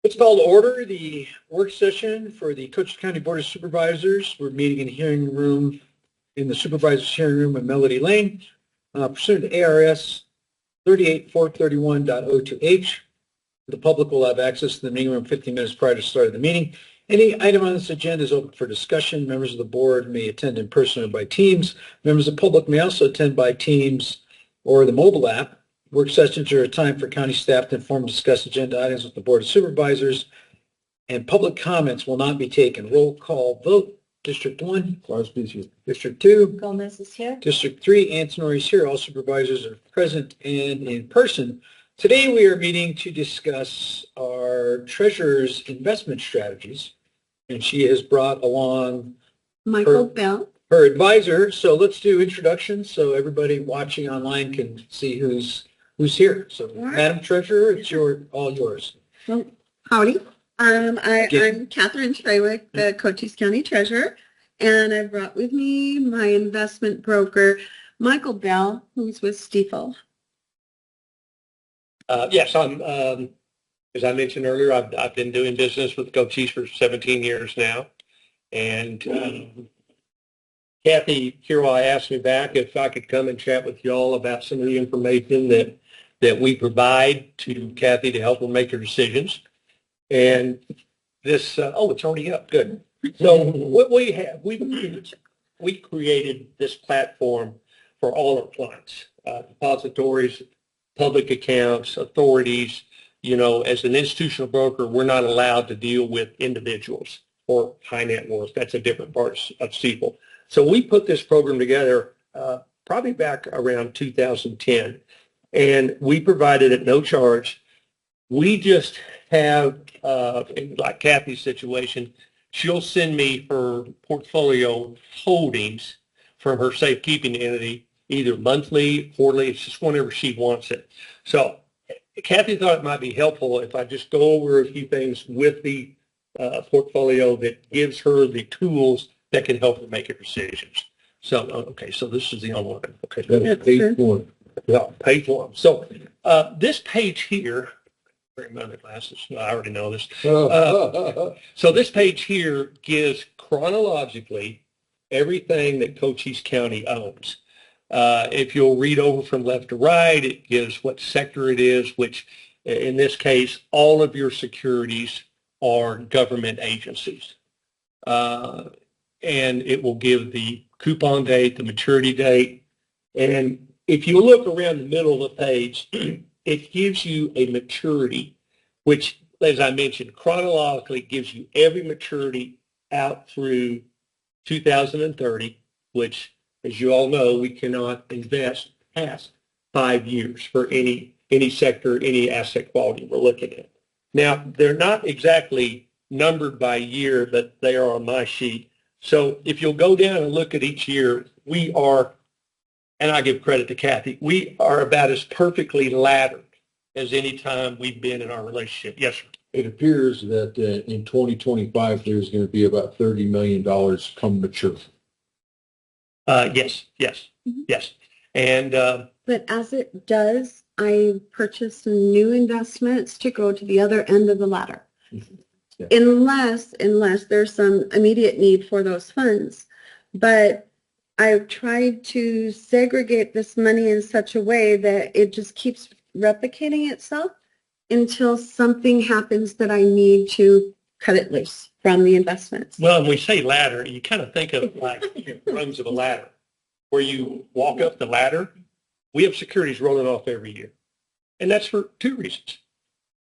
Let's call to order the work session for the Cochise County Board of Supervisors. We're meeting in the Supervisors Hearing Room at Melody Lane, pursuant to ARS 38431.02H. The public will have access to the meeting room 15 minutes prior to the start of the meeting. Any item on this agenda is open for discussion. Members of the board may attend in person or by Teams. Members of the public may also attend by Teams or the mobile app. Work sessions are a time for county staff to inform and discuss agenda items with the Board of Supervisors, and public comments will not be taken. Roll call vote. District 1. Crosby's here. District 2. Gomez is here. District 3. Antonori is here. All supervisors are present and in person. Today we are meeting to discuss our treasurer's investment strategies, and she has brought along Michael Bell. her advisor. So let's do introductions so everybody watching online can see who's here. So, right. Madam Treasurer, it's all yours. Well, howdy. I'm Catherine Treywick, the Cochise County Treasurer, and I brought with me my investment broker, Michael Bell, who's with Stifel. Yes, I'm. As I mentioned earlier, I've been doing business with Cochise for 17 years now, and Kathy Kirwai asked me back if I could come and chat with y'all about some of the information that we provide to Kathy to help her make her decisions. And this, it's already up. Good. So what we have, we created this platform for all our clients, depositories, public accounts, authorities. You know, as an institutional broker, we're not allowed to deal with individuals or high net worth. That's a different part of Stifel. So we put this program together probably back around 2010, and we provide it at no charge. We just have, like Kathy's situation, she'll send me her portfolio holdings from her safekeeping entity, either monthly, quarterly, it's just whenever she wants it. So Kathy thought it might be helpful if I just go over a few things with the portfolio that gives her the tools that can help her make her decisions. So, okay, so this is the online. Okay, Page 1. Yeah, page 1. So this page here, bring my glasses. I already know this. So this page here gives chronologically everything that Cochise County owns. If you'll read over from left to right, it gives what sector it is, which in this case, all of your securities are government agencies. And it will give the coupon date, the maturity date. And if you look around the middle of the page, it gives you a maturity, which, as I mentioned, chronologically gives you every maturity out through 2030, which, as you all know, we cannot invest past 5 years for any sector, any asset quality we're looking at. Now, they're not exactly numbered by year, but they are on my sheet. So if you'll go down and look at each year, we are, and I give credit to Kathy, we are about as perfectly laddered as any time we've been in our relationship. Yes, sir. It appears that in 2025, there's going to be about $30 million come mature. Yes. And But as it does, I purchased some new investments to go to the other end of the ladder. Yeah. Unless there's some immediate need for those funds. But I've tried to segregate this money in such a way that it just keeps replicating itself until something happens that I need to cut it loose from the investments. Well, when we say ladder, you kind of think of like rungs of a ladder, where you walk up the ladder. We have securities rolling off every year. And that's for 2 reasons.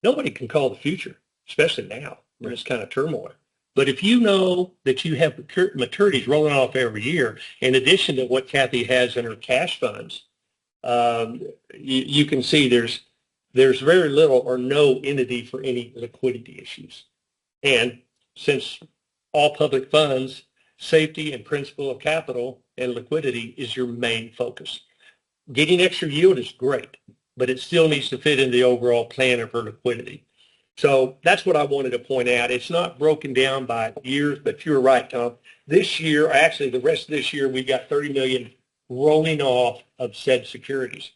Nobody can call the future, especially now. In this kind of turmoil. But if you know that you have maturities rolling off every year, in addition to what Kathy has in her cash funds, you can see there's very little or no entity for any liquidity issues. And since all public funds, safety and principle of capital and liquidity is your main focus. Getting extra yield is great, but it still needs to fit in the overall plan of her liquidity. So that's what I wanted to point out. It's not broken down by years, but you're right, Tom. This year, actually the rest of this year, we've got $30 million rolling off of said securities.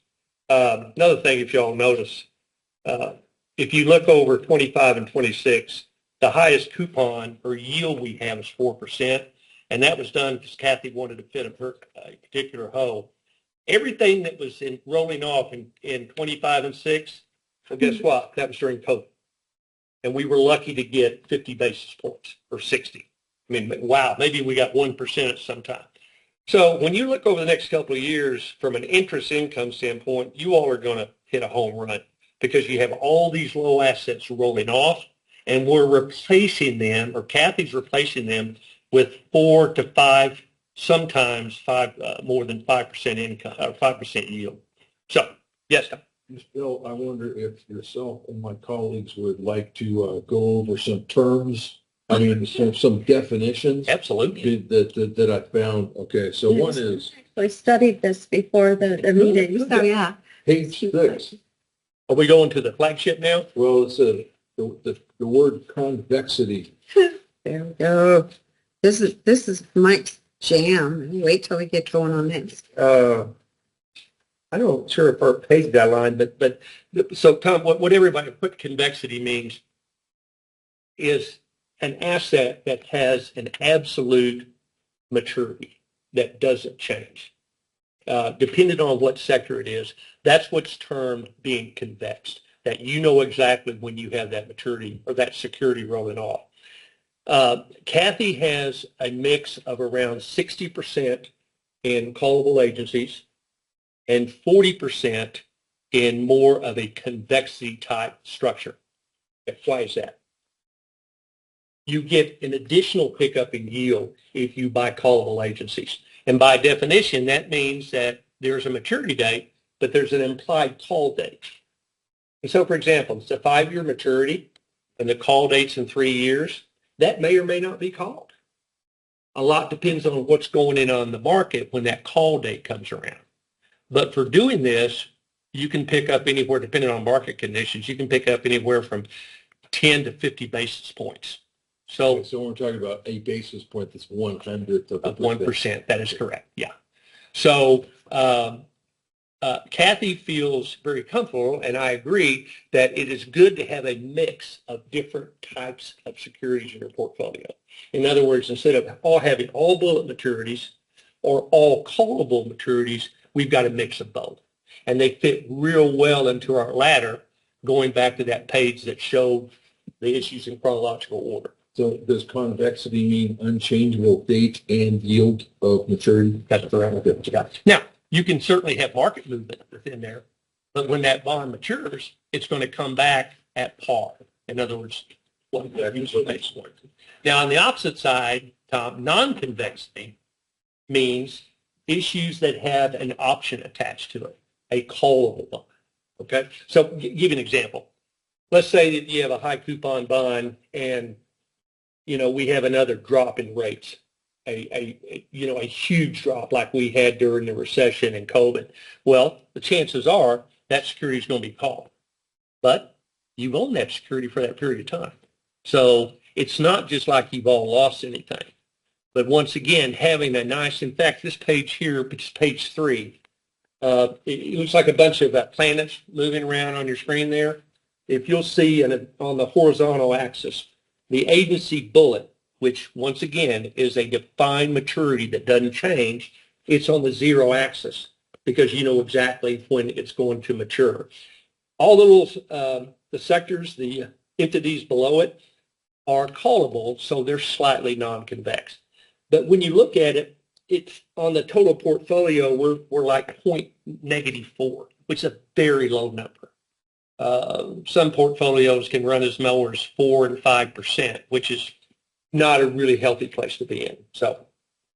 Another thing, if y'all notice, if you look over 25 and 26, the highest coupon or yield we have is 4%. And that was done because Kathy wanted to fit a particular hoe. Everything that was rolling off in 25 and 6, well, guess what? That was during COVID. And we were lucky to get 50 basis points or 60. I mean, wow, maybe we got 1% at some time. So when you look over the next couple of years from an interest income standpoint, you all are going to hit a home run because you have all these low assets rolling off, and we're replacing them, or Kathy's replacing them with 4 to 5, sometimes more than 5% income or 5% yield. So yes, Tom. Ms. Bill, I wonder if yourself and my colleagues would like to go over some terms, I mean, some definitions Absolutely. that I found. Okay, so one is I studied this before the meeting, so yeah. page 6. Are we going to the flagship now? Well, it's the word convexity. There we go. This is Mike's jam. Wait till we get going on this. I'm not sure if our page that line, but so Tom, what everybody put convexity means is an asset that has an absolute maturity that doesn't change. Depending on what sector it is, that's what's termed being convexed, that you know exactly when you have that maturity or that security rolling off. Kathy has a mix of around 60% in callable agencies and 40% in more of a convexity type structure. Why is that? You get an additional pickup in yield if you buy callable agencies. And by definition, that means that there's a maturity date, but there's an implied call date. And so, for example, it's a 5-year maturity and the call date's in 3 years. That may or may not be called. A lot depends on what's going in on the market when that call date comes around. But for doing this, you can pick up anywhere, depending on market conditions, you can pick up anywhere from 10 to 50 basis points. So we're talking about a basis point that's 1/100th of 1%. That is correct. Yeah. So Kathy feels very comfortable, and I agree that it is good to have a mix of different types of securities in your portfolio. In other words, instead of having all bullet maturities or all callable maturities, we've got a mix of both. And they fit real well into our ladder, going back to that page that showed the issues in chronological order. So does convexity mean unchangeable date and yield of maturity? That's correct. Yeah. Now, you can certainly have market movement within there, but when that bond matures, it's going to come back at par. In other words, what usual basis point. Now, on the opposite side, Tom, non-convexity means issues that have an option attached to it, a callable bond. Okay? So give you an example. Let's say that you have a high coupon bond and we have another drop in rates, a huge drop like we had during the recession and COVID. Well, the chances are that security is going to be called, but you've owned that security for that period of time. So it's not just like you've all lost anything. But once again, having a nice, in fact, this page here, it's page 3. It looks like a bunch of planets moving around on your screen there. If you'll see on the horizontal axis, the agency bullet, which once again is a defined maturity that doesn't change, it's on the 0 axis because you know exactly when it's going to mature. All the little, the sectors, the entities below it are callable, so they're slightly non-convex. But when you look at it, it's on the total portfolio, we're like -4, which is a very low number. Some portfolios can run as low as 4 and 5%, which is not a really healthy place to be in. So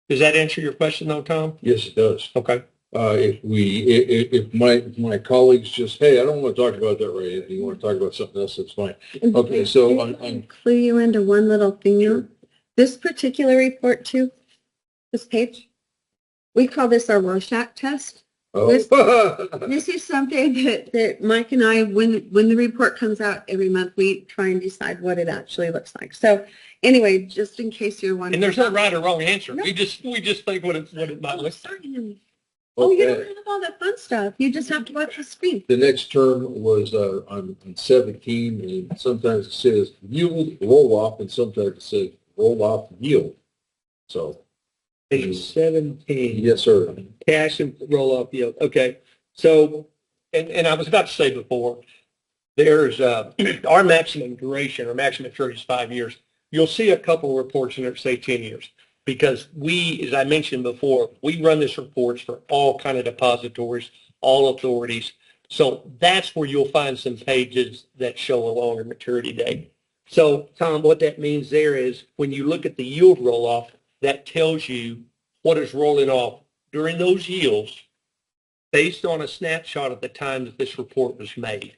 does that answer your question though, Tom? Yes, it does. Okay. If my colleagues just, hey, I don't want to talk about that right now. You want to talk about something else, that's fine. Okay, so I'm clue you into one little thing. Sure. This particular report too, this page, we call this our Rorschach test. Oh. This is something that Mike and I, when the report comes out every month, we try and decide what it actually looks like. So anyway, just in case you're wondering. And there's no right or wrong answer. No. We just think what it might look like. Oh, you Okay. don't have all that fun stuff. You just have to watch the screen. The next term was on 17, and sometimes it says yield roll off, and sometimes it says roll off yield. So, Page 17. yes, sir. Cash and roll-off yield. Okay. So, and I was about to say before, there's our maximum duration or maximum maturity is 5 years. You'll see a couple of reports in there that say 10 years because we, as I mentioned before, we run this reports for all kind of depositories, all authorities. So that's where you'll find some pages that show a longer maturity date. So, Tom, what that means there is when you look at the yield roll-off, that tells you what is rolling off during those yields based on a snapshot of the time that this report was made.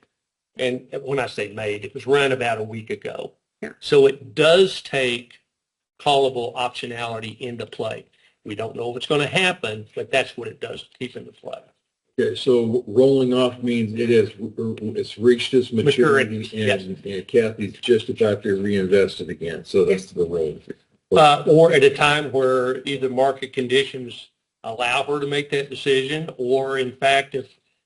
And when I say made, it was run about a week ago. Yeah. So it does take callable optionality into play. We don't know if it's going to happen, but that's what it does keep into play. Okay, so rolling off means it's reached its maturity, Maturity, and Kathy's just about to reinvest it again. So that's the roll. Or at a time where either market conditions allow her to make that decision, or in fact,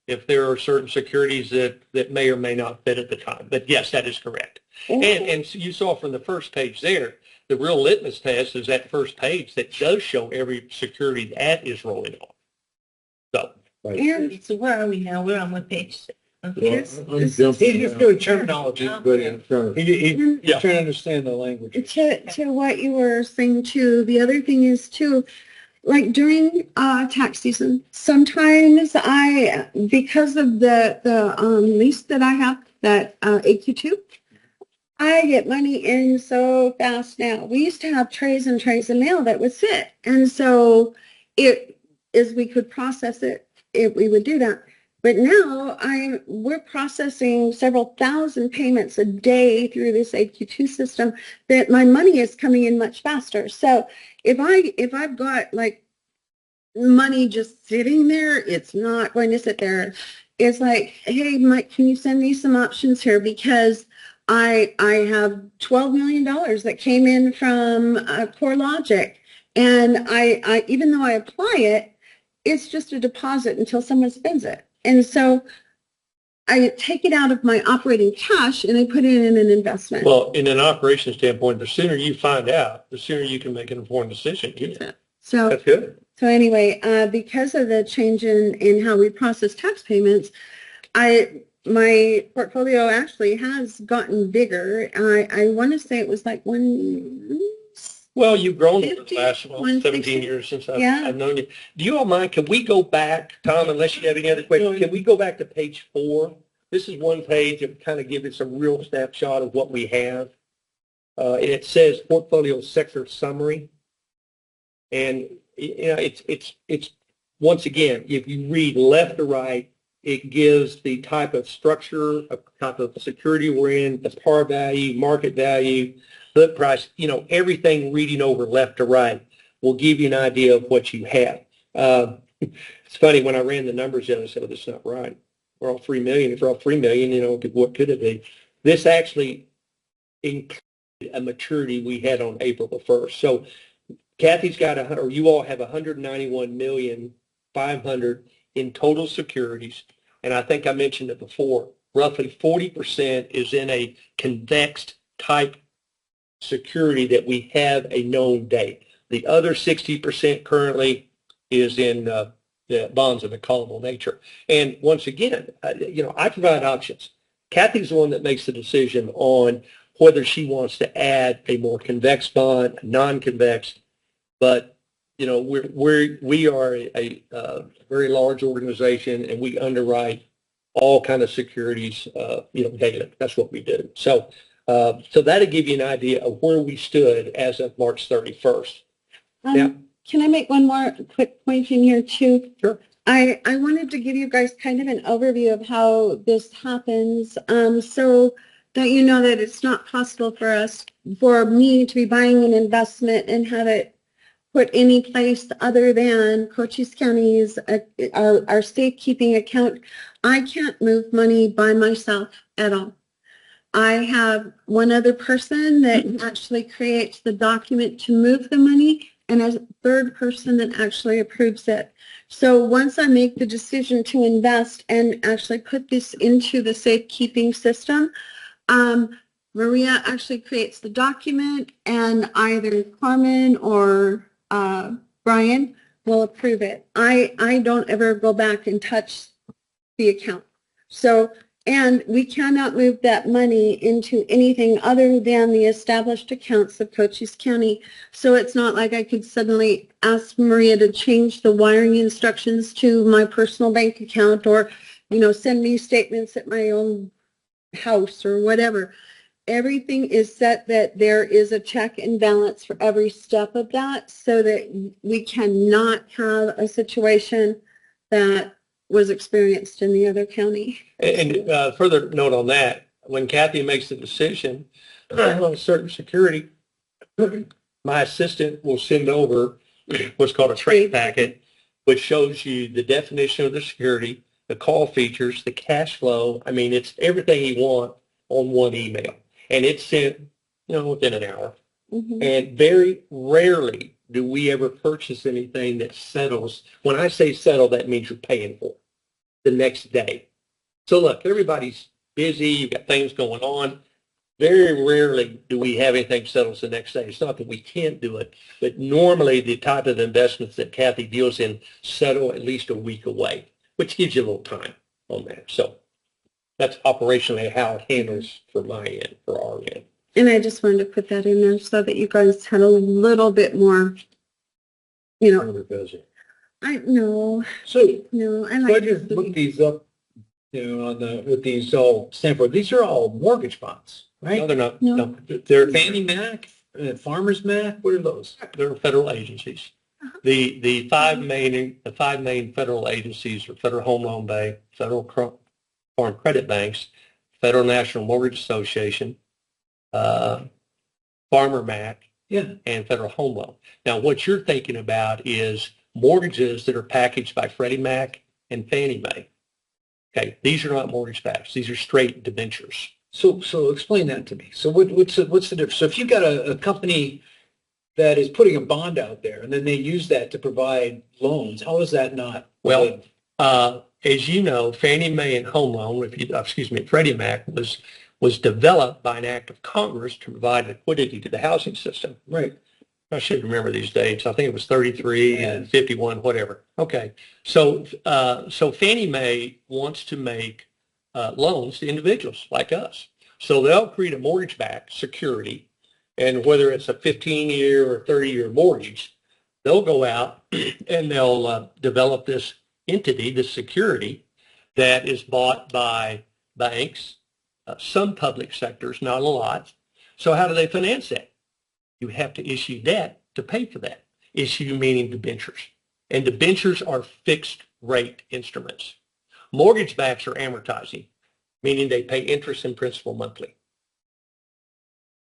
if there are certain securities that may or may not fit at the time. But yes, that is correct. And so you saw from the first page there, the real litmus test is that first page that does show every security that is rolling off. So. And So where are we now? We're on what page? Well, This- I'm this- jumping He's just around, doing terminology. but I'm trying to- He's Yeah. trying to understand the language. to what you were saying too, the other thing is too, like during tax season, sometimes because of the lease that I have, that AQ2, I get money in so fast now. We used to have trays and trays of mail that would sit, and so we could process it if we would do that. But now we're processing several thousand payments a day through this AQ2 system that my money is coming in much faster. So if I've got like money just sitting there, it's not going to sit there. It's like, hey, Mike, can you send me some options here? Because I have $12 million that came in from CoreLogic. And I even though I apply it, it's just a deposit until someone spends it. And so I take it out of my operating cash and I put it in an investment. Well, in an operation standpoint, the sooner you find out, the sooner you can make an informed decision. So That's good. So anyway, because of the change in how we process tax payments, my portfolio actually has gotten bigger. I want to say it was like Well, you've grown over the 50, last 17 160. years since Yeah. I've known you. Do you all mind? Can we go back, Tom, unless you have any other questions? Can we go back to page 4? This is one page that kind of gives us a real snapshot of what we have. And it says portfolio sector summary. And you know, it's once again, if you read left to right, it gives the type of structure, a type of security we're in, the par value, market value, book price, you know, everything reading over left to right will give you an idea of what you have. It's funny, when I ran the numbers in, I said, oh, that's not right. We're all 3 million. If we're all 3 million, you know, what could it be? This actually included a maturity we had on April the 1st. So Kathy's got, or you all have 191,500,000 in total securities. And I think I mentioned it before, roughly 40% is in a convexed type security that we have a known date. The other 60% currently is in the bonds of a callable nature. And once again, you know, I provide options. Kathy's the one that makes the decision on whether she wants to add a more convex bond, a non-convex. But you know, we are a very large organization, and we underwrite all kind of securities, you know, daily. That's what we do. So that'll give you an idea of where we stood as of March 31st. Yeah. Can I make one more quick point in here too? Sure. I wanted to give you guys kind of an overview of how this happens, so that you know that it's not possible for me to be buying an investment and have it put any place other than Cochise County's our safekeeping account. I can't move money by myself at all. I have one other person that actually creates the document to move the money, and a third person that actually approves it. So once I make the decision to invest and actually put this into the safekeeping system, Maria actually creates the document, and either Carmen or Brian will approve it. I don't ever go back and touch the account. So, and we cannot move that money into anything other than the established accounts of Cochise County. So it's not like I could suddenly ask Maria to change the wiring instructions to my personal bank account, or, send me statements at my own house or whatever. Everything is set that there is a check and balance for every step of that, so that we cannot have a situation that was experienced in the other county. And further note on that, when Kathy makes the decision on certain security, my assistant will send over what's called a trade packet, which shows you the definition of the security, the call features, the cash flow. I mean, it's everything you want on one email. And it's sent, within an hour. Mhm. And very rarely do we ever purchase anything that settles. When I say settle, that means you're paying for it the next day. So look, everybody's busy. You've got things going on. Very rarely do we have anything settles the next day. It's not that we can't do it, but normally the type of investments that Kathy deals in settle at least a week away, which gives you a little time on that. So that's operationally how it handles for my end, for our end. And I just wanted to put that in there so that you guys had a little bit more, I know, So, no, I so I like just the- looked these up, with these all Stanford. These are all mortgage bonds, No, right? they're not. No. No, they're Fannie Mac, Farmers Mac, what are those? they're federal agencies. The five main federal agencies are Federal Home Loan Bank, Federal Farm Credit Banks, Federal National Mortgage Association, Farmer Mac, Yeah. and Federal Home Loan. Now, what you're thinking about is mortgages that are packaged by Freddie Mac and Fannie Mae. Okay, these are not mortgage backs. These are straight debentures. So explain that to me. So what's the difference? So if you've got a company that is putting a bond out there and then they use that to provide loans, how is that not? Well, as you know, Fannie Mae and Home Loan, Freddie Mac was developed by an act of Congress to provide liquidity to the housing system. Right. I should remember these dates. I think it was 33 and 51, whatever. Okay. So Fannie Mae wants to make loans to individuals like us. So they'll create a mortgage-backed security, and whether it's a 15-year or 30-year mortgage, they'll go out and they'll develop this entity, this security that is bought by banks, some public sectors, not a lot. So how do they finance that? You have to issue debt to pay for that. Issue meaning debentures. And debentures are fixed rate instruments. Mortgage backs are amortizing, meaning they pay interest and principal monthly.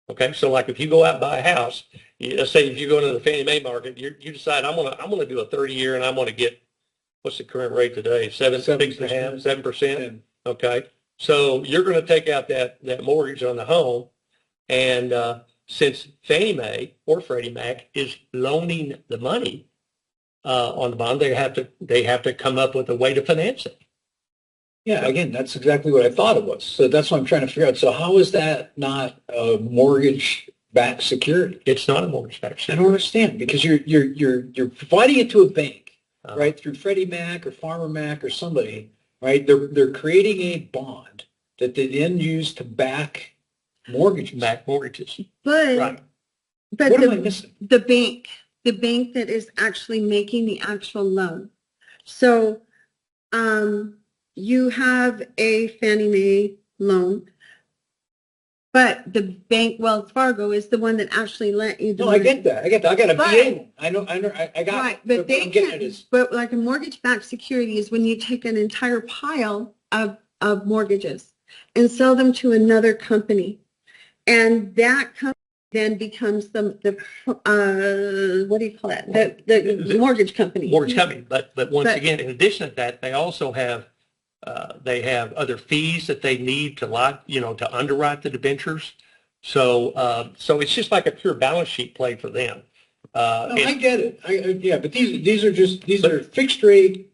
Okay, so like if you go out and buy a house, let's say if you go into the Fannie Mae market, you decide I'm gonna do a 30-year and I'm gonna get, what's the current rate today? 7%. Okay, so you're going to take out that mortgage on the home, and since Fannie Mae or Freddie Mac is loaning the money on the bond, they have to come up with a way to finance it. Yeah, again, that's exactly what I thought it was. So that's what I'm trying to figure out. So how is that not a mortgage-backed security? It's not a mortgage-backed I security. don't understand, because you're providing it to a bank, Uh, right, through Freddie Mac or Farmer Mac or somebody, right? They're creating a bond that they then use to back mortgages. Back mortgages. But, Right. but What am I missing? the bank that is actually making the actual loan. So, you have a Fannie Mae loan, but the bank, Wells Fargo, is the one that actually lent you the No, I money. get that. I got a But- VA loan. I got Right, it. but What they I'm getting can't, at is, but like a mortgage-backed security is when you take an entire pile of mortgages and sell them to another company. And that company then becomes the what do you call it? The mortgage company. Mortgage company. But once But- again, in addition to that, they also have other fees that they need to underwrite the debentures. So it's just like a pure balance sheet play for them. I get it. Yeah, but these are fixed rate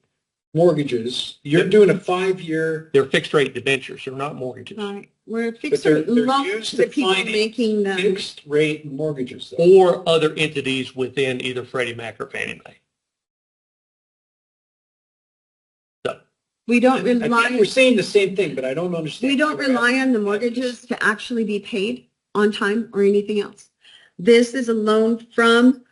mortgages. You're doing a 5-year, they're fixed rate debentures. They're not mortgages. Right. We're but fixed they're rate loans used to to the people finance making them. fixed rate mortgages. Though. Or other entities within either Freddie Mac or Fannie Mae. So, We don't I think rely, we're saying the same thing, but I don't understand. we don't rely on the mortgages to actually be paid on time or anything else. This is a loan from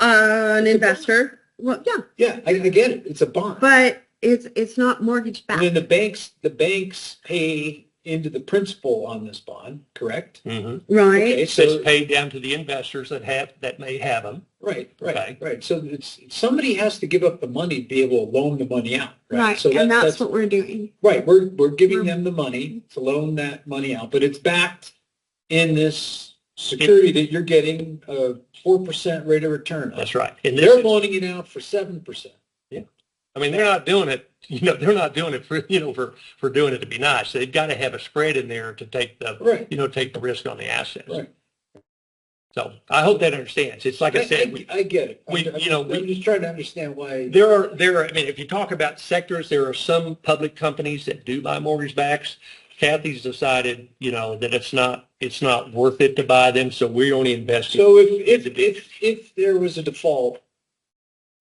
an It's a investor. Well, yeah, Yeah, I get it. It's a bond. but it's not mortgage And then backed, the banks pay into the principal on this bond, correct? mhm. right? Okay, It's so paid down to the investors that may have them. right. Okay. So it's somebody has to give up the money to be able to loan the money out, right? Right, So and that's what we're doing. right. We're giving them the money to loan that money out, but it's backed in this security that you're getting a 4% rate of return on. That's right. And They're loaning it out for 7%. I mean, they're not doing it, they're not doing it for, for doing it to be nice. They've got to have a spread in there to take the, Right. take the risk on the assets. Right. So I hope that understands. It's like I said, I get it. we- I'm just trying to understand why. there are, I mean, if you talk about sectors, there are some public companies that do buy mortgage backs. Kathy's decided, that it's not worth it to buy them, so we're only investing. So if there was a default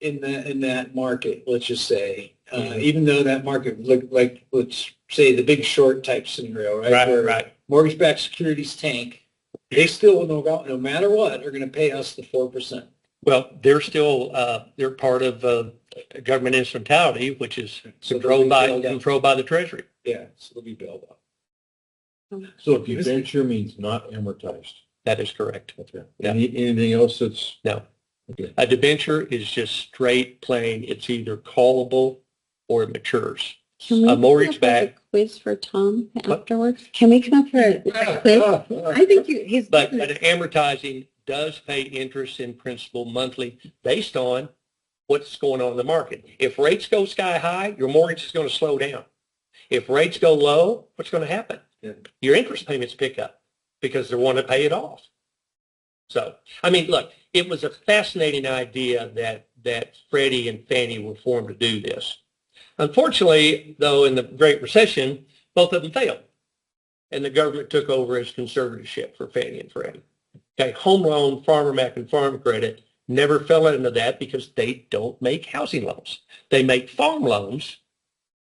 in that market, let's just say, even though that market looked like, let's say, the Big Short type scenario, right? Right, Where right. mortgage-backed securities tank, they still, no matter what, are going to pay us the 4%. Well, they're still, they're part of government instrumentality, which is So controlled they'll be controlled by the Treasury. Yeah, so they'll be bailed up. So debenture means not amortized. That is correct. Okay. Yeah. Anything else that's? No. Okay. A debenture is just straight, plain. It's either callable or it matures. Can we A come mortgage up with back. a quiz for Tom What? afterwards? Can we come up with a quiz? I think he's. But an amortizing does pay interest in principal monthly based on what's going on in the market. If rates go sky high, your mortgage is going to slow down. If rates go low, what's going to happen? Yeah. Your interest payments pick up because they want to pay it off. So, I mean, look, it was a fascinating idea that Freddie and Fannie were formed to do this. Unfortunately, though, in the Great Recession, both of them failed. And the government took over as conservatorship for Fannie and Freddie. Okay, home loan, Farmer Mac, and Farm Credit never fell into that because they don't make housing loans. They make farm loans,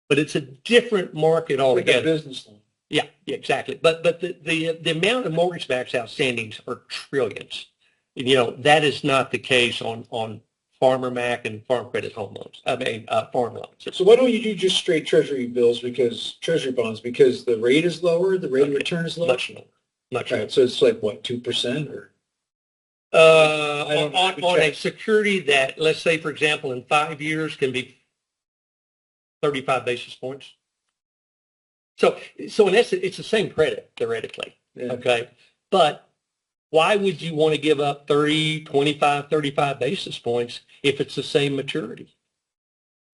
but it's a different market Like a altogether. business loan. Yeah, exactly. But the amount of mortgage backs outstandings are trillions. That is not the case on Farmer Mac and Farm Credit home loans. Farm loans. So why don't you do just straight treasury bonds because the rate is lower, the rate of return is lower? Much lower. Much lower. Right, so it's like what, 2% or? I don't know. On a security that, let's say, for example, in 5 years can be 35 basis points. So in essence, it's the same credit, theoretically. Yeah. Okay. But why would you want to give up 30, 25, 35 basis points if it's the same maturity?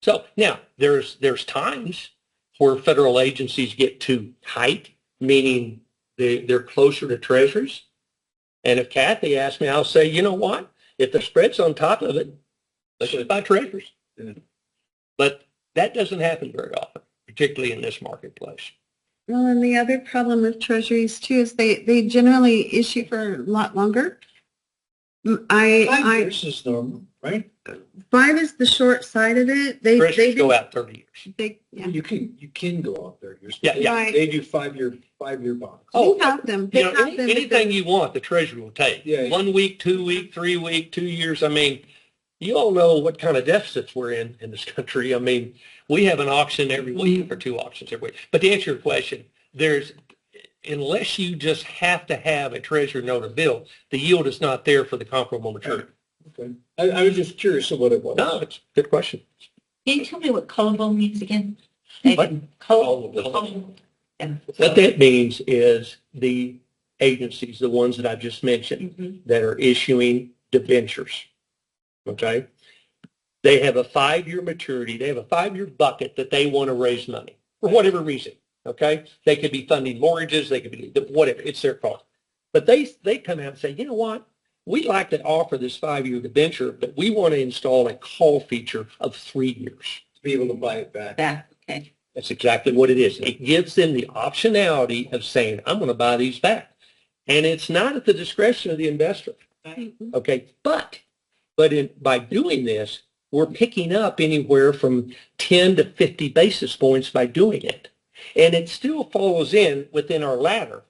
So now there's times where federal agencies get too tight, meaning they're closer to treasuries. And if Kathy asks me, I'll say, you know what? If the spread's on top of it, let's just buy treasuries. Yeah. But that doesn't happen very often, particularly in this marketplace. Well, and the other problem with treasuries too is they generally issue for a lot longer. 5 I years is normal, right? 5 is the short side of it. They Treasuries go do, out 30 years. yeah. You can go out there. Yeah, yeah. Right. They do 5-year bonds. Oh, They have them. They have them. Anything you want, the Treasury will take. Yeah. 1 week, 2 week, 3 week, 2 years. I mean, you all know what kind of deficits we're in this country. I mean, we have an auction every week or 2 auctions every week. But to answer your question, unless you just have to have a Treasury note or bill, the yield is not there for the comparable maturity. Okay. I was just curious of what it was. No, it's a good question. Can you tell me what callable means again? What? Callable. Yeah. What that means is the agencies, the ones that I just mentioned, Mhm. that are issuing debentures, okay? They have a 5-year maturity. They have a 5-year bucket that they want to raise money for whatever reason, okay? They could be funding mortgages. They could be whatever. It's their call. But they come out and say, you know what? we like to offer this 5-year debenture, but we want to install a call feature of 3 years. To be able to buy it back. Back, okay. That's exactly what it is. It gives them the optionality of saying, I'm going to buy these back. And it's not at the discretion of the investor. Right. Okay. By doing this, we're picking up anywhere from 10 to 50 basis points by doing it. And it still falls in within our ladder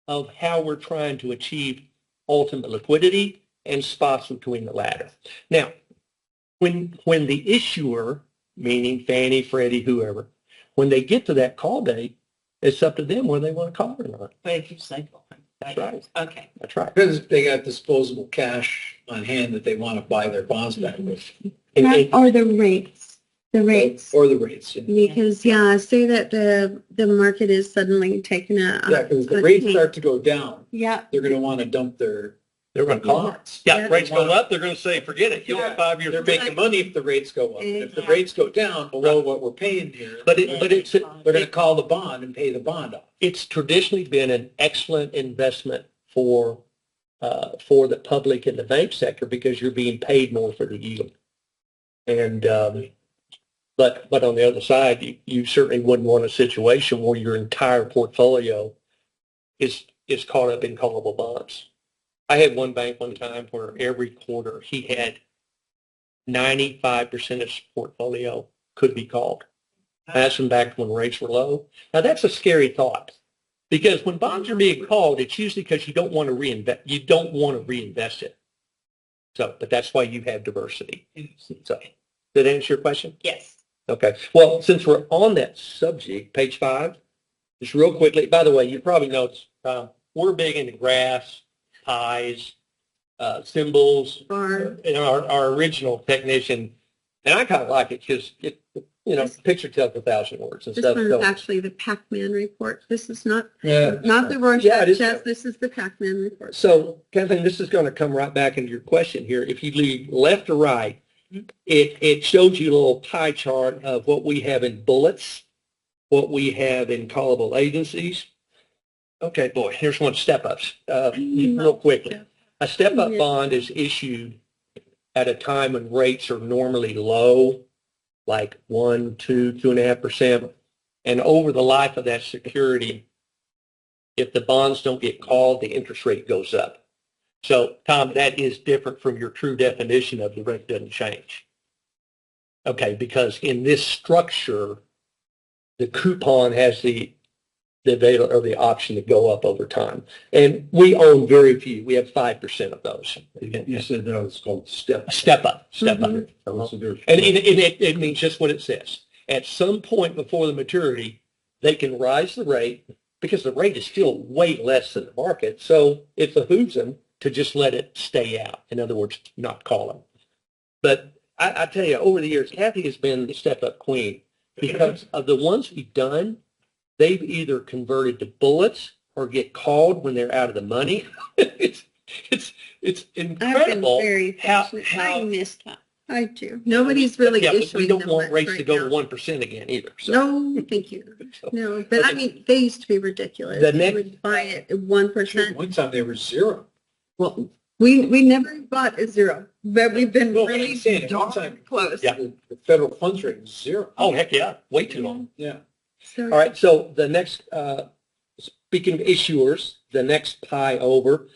of how we're trying to achieve ultimate liquidity and spots between the ladder. Now, when the issuer, meaning Fannie, Freddie, whoever, when they get to that call date, it's up to them whether they want to call or not. Wait, you cycle. That's right. Okay. That's right. Because if they got disposable cash on hand that they want to buy their bonds back with. Or the rates, Or the rates. Yeah, because, yeah, say that the market is suddenly taking because the rates start to go down. Yeah, They're going to want to dump their They're going to call it. bonds. Yeah, Yeah. rates go up, they're going to say, forget it. You'll have 5 years. They're making money if the rates go up. If the Exactly. rates go down below what we're paying here, But it's they're going to call the bond and pay the bond off. it's traditionally been an excellent investment for the public and the bank sector because you're being paid more for the yield. And but on the other side, you certainly wouldn't want a situation where your entire portfolio is caught up in callable bonds. I had one bank one time where every quarter he had 95% of his portfolio could be called. I asked him back when rates were low. Now that's a scary thought because when bonds are being called, it's usually because you don't want to reinvest. You don't want to reinvest it. So, but that's why you have diversity. So, did that answer your question? Yes. Okay. Well, since we're on that subject, page 5, just real quickly. By the way, you probably know we're big into graphs, pies, symbols. or And our original technician, and I kind of like it because picture tells 1,000 words and this stuff. one So, is actually the Pac-Man report. This is not Yeah. the Rorschach Yeah, it is. test. This is the Pac-Man report. so Kathleen, this is going to come right back into your question here. If you leave left or right, it shows you a little pie chart of what we have in bullets, what we have in callable agencies. Okay, boy, here's one step-ups. Real quickly. A step-up Yeah. bond is issued at a time when rates are normally low, like 1, 2, 2.5%. And over the life of that security, if the bonds don't get called, the interest rate goes up. So, Tom, that is different from your true definition of the rate doesn't change. Okay, because in this structure, the coupon has the option to go up over time. And we own very few. We have 5% of those. You said that was called step. Step up. Mhm. So there's- And it means just what it says. At some point before the maturity, they can rise the rate because the rate is still way less than the market. So it behooves them to just let it stay out. In other words, not call them. But I tell you, over the years, Kathy has been the step-up queen because of the ones we've done. They've either converted to bullets or get called when they're out of the money. it's I've been incredible very how fortunate. I missed that. I do. Nobody's but really we issuing don't them want much rates right to go now. to 1% again either. So. No, thank you. So, No, but I Okay. mean, they used to be ridiculous. The They next- would buy it at 1%. One time they were zero. Well, we never bought a zero, but we've been No, really I'm saying at one darn time- close. Yeah. The federal funds rate was zero. Oh, heck yeah. Way too long. Yeah. So, All right. So the next, speaking of issuers, the next pie over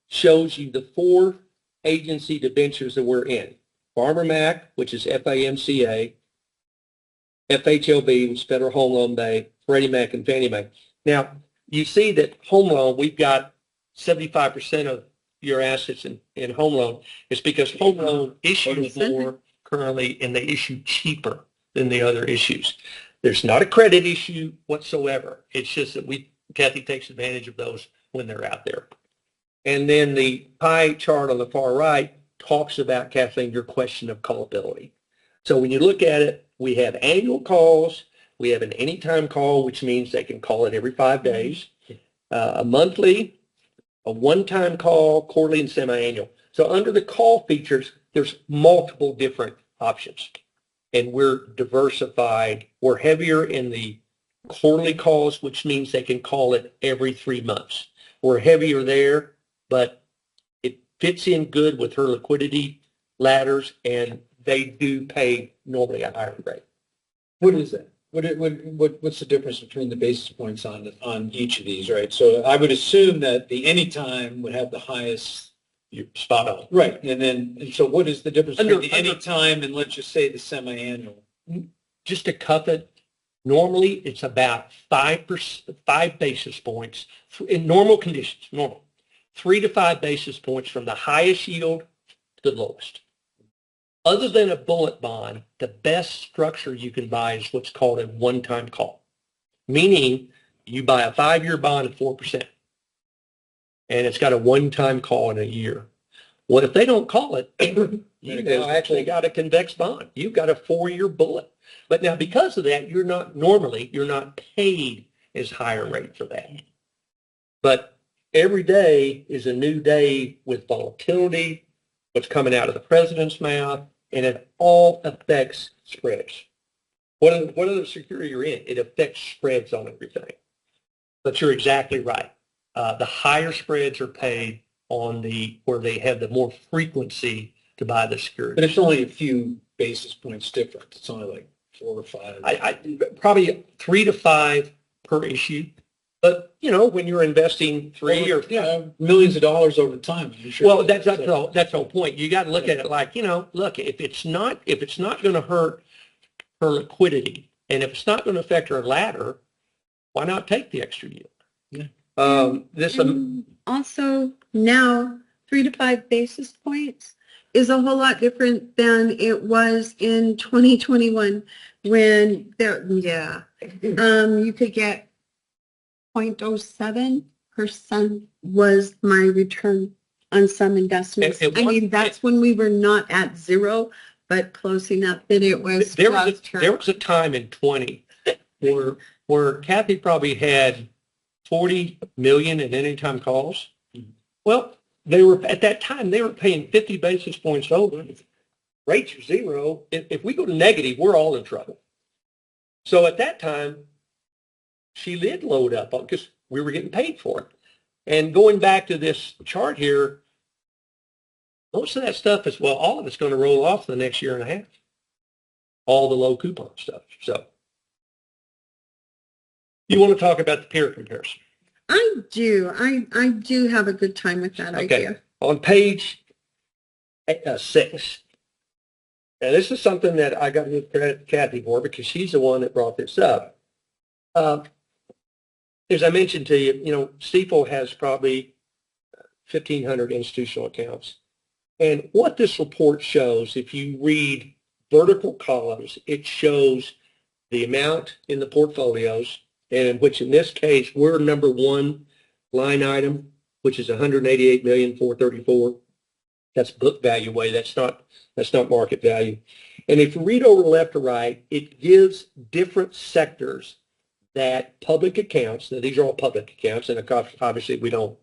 shows you the 4 agency debentures that we're in. Farmer Mac, which is FAMCA, FHLB, which is Federal Home Loan Bank, Freddie Mac, and Fannie Mae. Now, you see that home loan, we've got 75% of your assets in home loan. It's because home loan issues more currently, and they issue cheaper than the other issues. There's not a credit issue whatsoever. It's just that Kathy takes advantage of those when they're out there. And then the pie chart on the far right talks about, Kathleen, your question of callability. So when you look at it, we have annual calls. We have an anytime call, which means they can call it every 5 days, a monthly, a one-time call, quarterly, and semi-annual. So under the call features, there's multiple different options. And we're diversified. We're heavier in the quarterly calls, which means they can call it every 3 months. We're heavier there, but fits in good with her liquidity ladders, and they do pay normally a higher rate. What is that? What's the difference between the basis points on each of these, right? So I would assume that the anytime would have the highest. You're spot on. Right, and so what is the difference between the Under- anytime and let's just say the semi-annual? Just to cup it, normally it's about 5 basis points in normal conditions, 3 to 5 basis points from the highest yield to the lowest. Other than a bullet bond, the best structure you can buy is what's called a one-time call, meaning you buy a 5-year bond at 4%, and it's got a one-time call in a year. Well, if they don't call it, you now actually got a convex bond. You've got a 4-year bullet. But now because of that, you're not paid as higher rate for that. But every day is a new day with volatility, what's coming out of the president's mouth, and it all affects spreads. What other security you're in, it affects spreads on everything. But you're exactly right. The higher spreads are paid on where they have the more frequency to buy the security. But it's only a few basis points different. It's only like 4 or 5. I probably 3 to 5 per issue. But when you're investing millions of dollars over time. I'm sure. Well, that's the whole point. You got to look at it like, look, if it's not going to hurt her liquidity, and if it's not going to affect her ladder, why not take the extra yield? Yeah. And also now 3 to 5 basis points is a whole lot different than it was in 2021 when you could get 0.07% was my return on some investments. That's when we were not at zero, but close enough that it was. There was a time in 20 where Kathy probably had 40 million in anytime calls. Well, at that time they were paying 50 basis points over. Rates are zero. If we go to negative, we're all in trouble. So at that time, she did load up because we were getting paid for it. And going back to this chart here, most of that stuff all of it's going to roll off the next year and a half. All the low coupon stuff. So you want to talk about the peer comparison? I do. I do have a good time with that idea. On page 6, and this is something that I got to give credit to Kathy for because she's the one that brought this up. As I mentioned to you, Stifel has probably 1,500 institutional accounts. And what this report shows, if you read vertical columns, it shows the amount in the portfolios, and in which in this case, we're number one line item, which is $188,434,000. That's book value way. That's not market value. And if you read over left to right, it gives different sectors that public accounts. Now these are all public accounts, and obviously we don't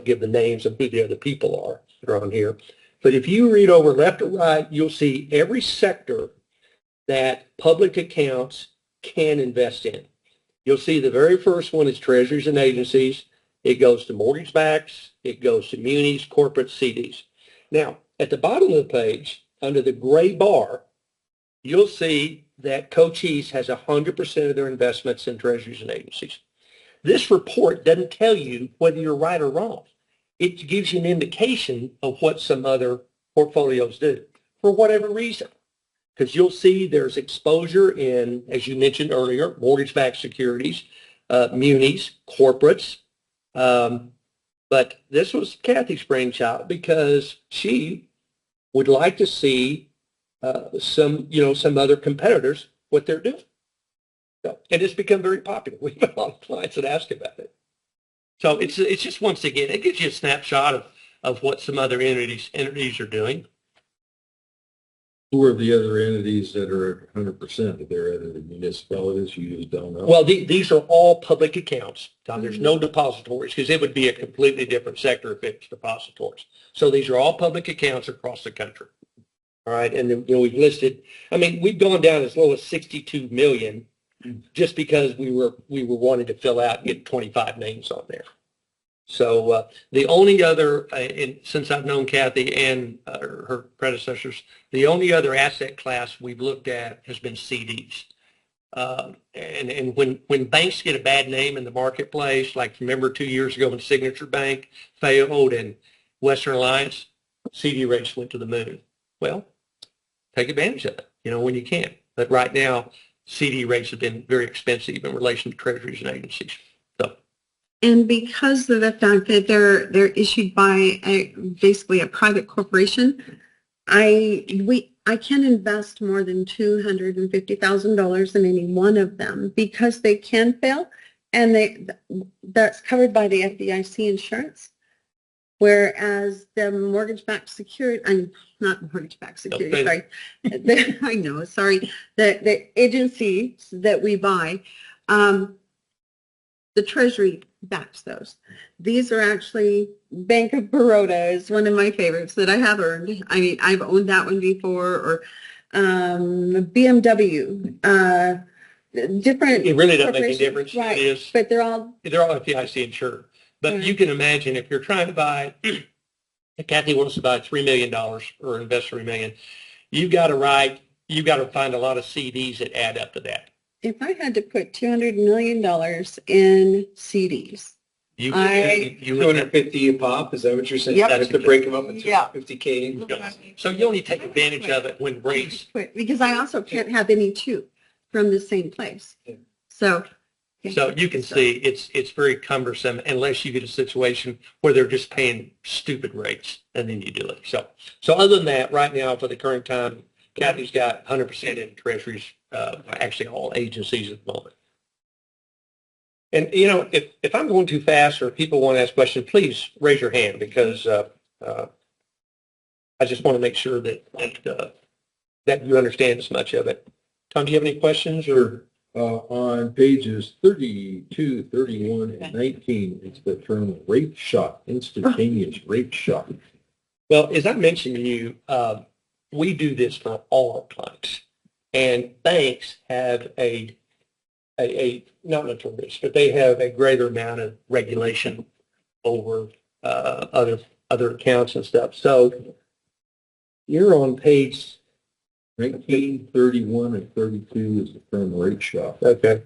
give the names of who the other people are that are on here. But if you read over left to right, you'll see every sector that public accounts can invest in. You'll see the very first one is treasuries and agencies. It goes to mortgage backs. It goes to munis, corporate CDs. Now, at the bottom of the page, under the gray bar, you'll see that Cochise has 100% of their investments in treasuries and agencies. This report doesn't tell you whether you're right or wrong. It gives you an indication of what some other portfolios do for whatever reason. Because you'll see there's exposure in, as you mentioned earlier, mortgage-backed securities, munis, corporates. But this was Kathy's brainchild because she would like to see some other competitors, what they're doing. So, and it's become very popular. We have a lot of clients that ask about it. So it's just, once again, it gives you a snapshot of what some other entities are doing. Who are the other entities that are at 100%? Are there other municipalities you just don't know? Well, these are all public accounts. Tom, there's no depositories because it would be a completely different sector if it's depositories. So these are all public accounts across the country. All right, and then, we've listed. I mean, we've gone down as low as 62 million just because we were wanting to fill out and get 25 names on there. So the only other, since I've known Kathy and her predecessors, the only other asset class we've looked at has been CDs. And when banks get a bad name in the marketplace, like remember 2 years ago when Signature Bank failed and Western Alliance, CD rates went to the moon. Well, take advantage of it, when you can. But right now, CD rates have been very expensive in relation to treasuries and agencies. So. And because of the fact that they're issued by basically a private corporation, I can invest more than $250,000 in any one of them because they can fail, and that's covered by the FDIC insurance. Whereas the mortgage-backed security, I'm not mortgage-backed security, sorry. I know, sorry. The agencies that we buy, the Treasury backs those. These are actually, Bank of Baroda is one of my favorites that I have earned. I mean, I've owned that one before, or BMW, different. It really doesn't make any difference. Right, It is, but they're all FDIC insured. But Right. you can imagine if you're trying to buy, Kathy wants to buy $3 million or invest $3 million, you've got to find a lot of CDs that add up to that. If I had to put $200 million in CDs, You 250 a pop, is that what you're saying? Yep. That's to break them up into Yeah. 50K? So you only take advantage of it when rates. because I also can't have any two from the same place. So You can see it's very cumbersome unless you get a situation where they're just paying stupid rates, and then you do it. So other than that, right now for the current time, Kathy's got 100% in treasuries, actually all agencies at the moment. And if I'm going too fast or people want to ask questions, please raise your hand because I just want to make sure that you understand as much of it. Tom, do you have any questions or? On pages 32, 31, and 19, it's the term rate shock, instantaneous rate shock. Well, as I mentioned to you, we do this for all our clients, and banks have a not notorious, but they have a greater amount of regulation over other accounts and stuff. So you're on page 19, 31, and 32 is the term rate shock. okay.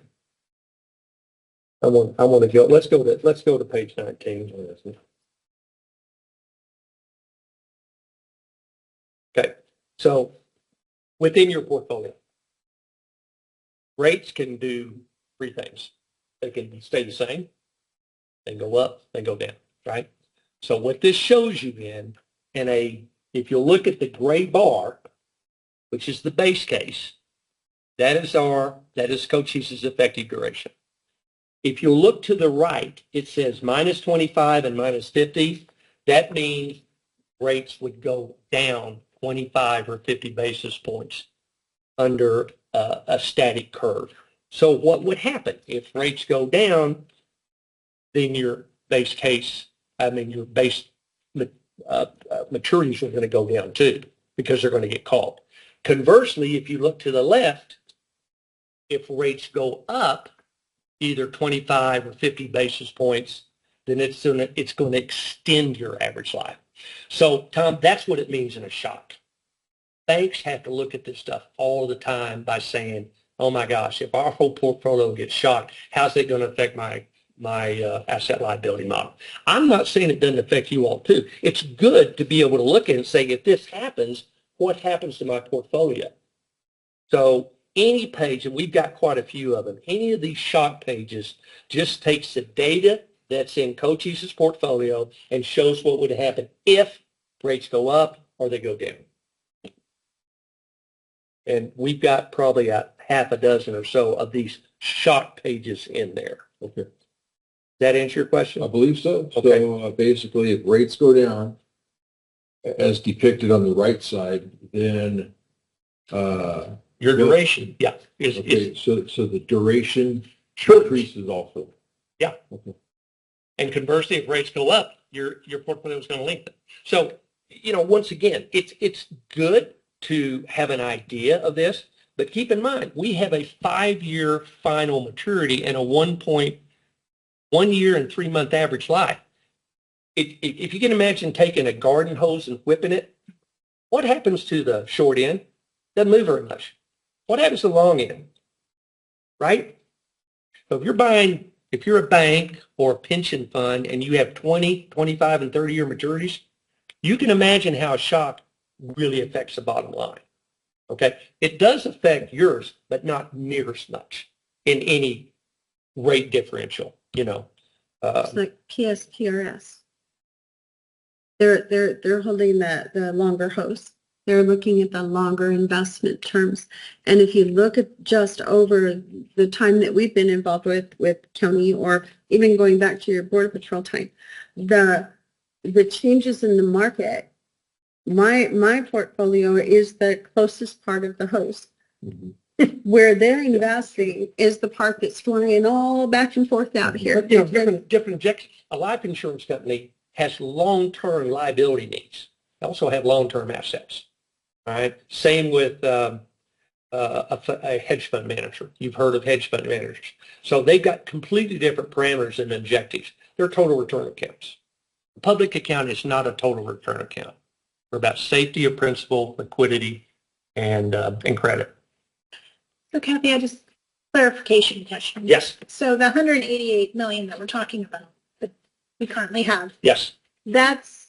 I want to go. Let's go to page 19. Okay. So within your portfolio, rates can do three things. They can stay the same, they go up, they go down, right? So what this shows you if you look at the gray bar, which is the base case, that is Cochise' effective duration. If you look to the right, it says minus 25 and minus 50. That means rates would go down 25 or 50 basis points under a static curve. So what would happen if rates go down? Then your base maturities are going to go down too because they're going to get called. Conversely, if you look to the left, if rates go up either 25 or 50 basis points, then it's going to extend your average life. So, Tom, that's what it means in a shock. Banks have to look at this stuff all the time by saying, oh my gosh, if our whole portfolio gets shocked, how's it going to affect my asset liability model? I'm not saying it doesn't affect you all too. It's good to be able to look at it and say, if this happens, what happens to my portfolio? So any page, and we've got quite a few of them, any of these shock pages just takes the data that's in Cochise's portfolio and shows what would happen if rates go up or they go down. And we've got probably a half a dozen or so of these shock pages in there. Okay. Does that answer your question? I believe so. Okay. So basically, if rates go down, as depicted on the right side, then Your duration, yeah. okay, so the duration Sure. increases also. Yeah. Okay. And conversely, if rates go up, your portfolio is going to lengthen. So, once again, it's good to have an idea of this, but keep in mind, we have a 5-year final maturity and a 1 year and 3 month average life. if you can imagine taking a garden hose and whipping it, what happens to the short end? Doesn't move very much. What happens to the long end? Right? So if you're a bank or a pension fund and you have 20, 25, and 30-year maturities, you can imagine how a shock really affects the bottom line. Okay? It does affect yours, but not near as much in any rate differential, you know. It's like PSPRS. They're holding the longer hose. They're looking at the longer investment terms. And if you look at just over the time that we've been involved with county, or even going back to your border patrol time, the changes in the market, my portfolio is the closest part of the hose. Where they're investing is the part that's flying all back and forth out here. But, you know, different objectives. A life insurance company has long-term liability needs. They also have long-term assets. All right. Same with a hedge fund manager. You've heard of hedge fund managers. So they've got completely different parameters and objectives. They're total return accounts. A public account is not a total return account. We're about safety of principal, liquidity, and credit. So Kathy, I just clarification question. Yes. So the 188 million that we're talking about that we currently have, Yes. that's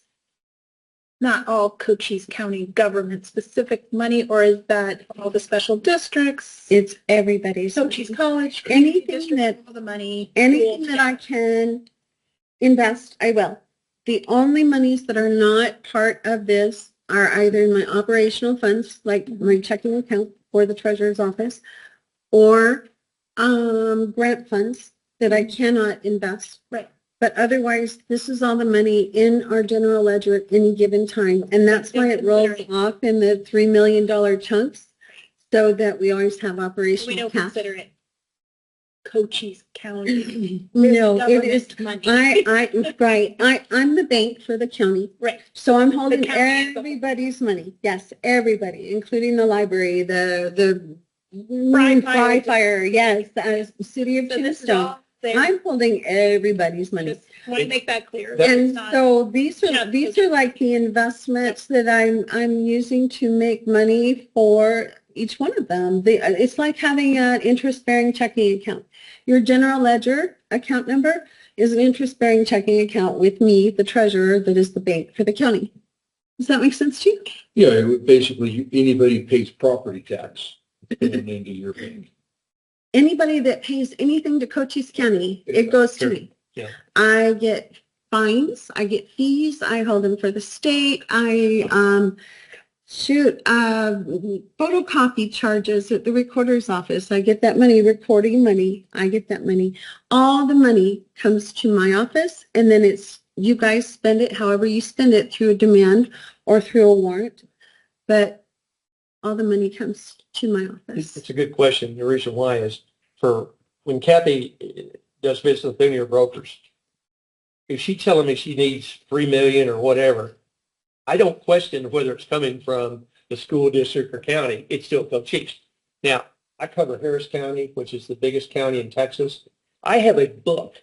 not all Cochise County government specific money, or is that all the special districts? It's everybody's. Cochise College, Anything district, that- all the money. Anything that I can invest, I will. The only monies that are not part of this are either in my operational funds, like my checking account for the treasurer's office, or grant funds that I cannot invest. Right. But otherwise, this is all the money in our general ledger at any given time. And that's why it rolls off in the $3 million chunks, so that we always have We operational don't cash. consider it Cochise County. No, it is. Government money. I'm the bank for the county. Right. So I'm holding county as a whole. everybody's money. Yes, everybody, including the library, the Fry fire. Yes, the city of So this is Tombstone. all there. I'm holding everybody's money. Just want to make that clear. And It's not- so these Yeah, are like the investments that I'm using to make money for each one of them. It's like having an interest-bearing checking account. Your general ledger account number is an interest-bearing checking account with me, the treasurer, that is the bank for the county. Does that make sense to you? Yeah, it would basically, anybody who pays property tax going into your bank. Anybody that pays anything to Cochise County, it goes to me. Yeah. I get fines, I get fees, I hold them for the state, I photocopy charges at the recorder's office. I get that money, recording money, I get that money. All the money comes to my office, and then you guys spend it however you spend it, through a demand or through a warrant. But all the money comes to my office. It's a good question. The reason why is when Kathy does business with any of her brokers, if she's telling me she needs $3 million or whatever, I don't question whether it's coming from the school district or county. It's still Cochise. Now, I cover Harris County, which is the biggest county in Texas. I have a book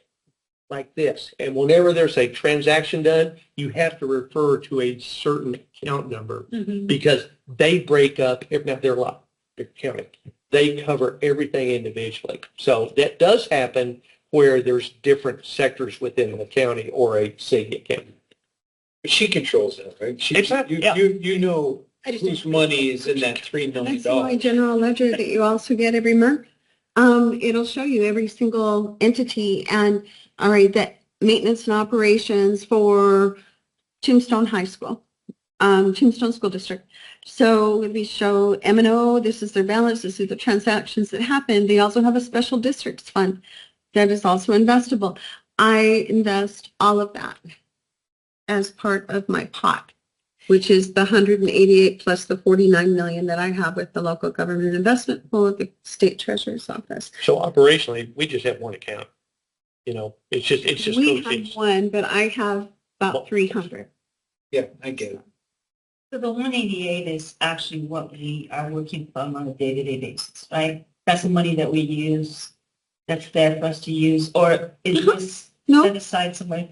like this, and whenever there's a transaction done, you have to refer to a certain account number because they break up. Now, they're a lot, they're county. They cover everything individually. So that does happen where there's different sectors within the county or a city account. She controls that, right? Exactly, yeah. You know I just whose money is in that $3 million. That's in my general ledger that you also get every month. It'll show you every single entity, and all right, that maintenance and operations for Tombstone High School, Tombstone School District. So we show M&O, this is their balance, this is the transactions that happen. They also have a special districts fund that is also investable. I invest all of that as part of my pot, which is the 188 plus the 49 million that I have with the local government investment pool of the state treasurer's office. So operationally, we just have one account. You know, it's just We Cochise. have one, but I have about 300. Yeah, I get it. So the 188 is actually what we are working from on a day-to-day basis, right? That's the money that we use, that's there for us to use, or is this No. set aside somewhere?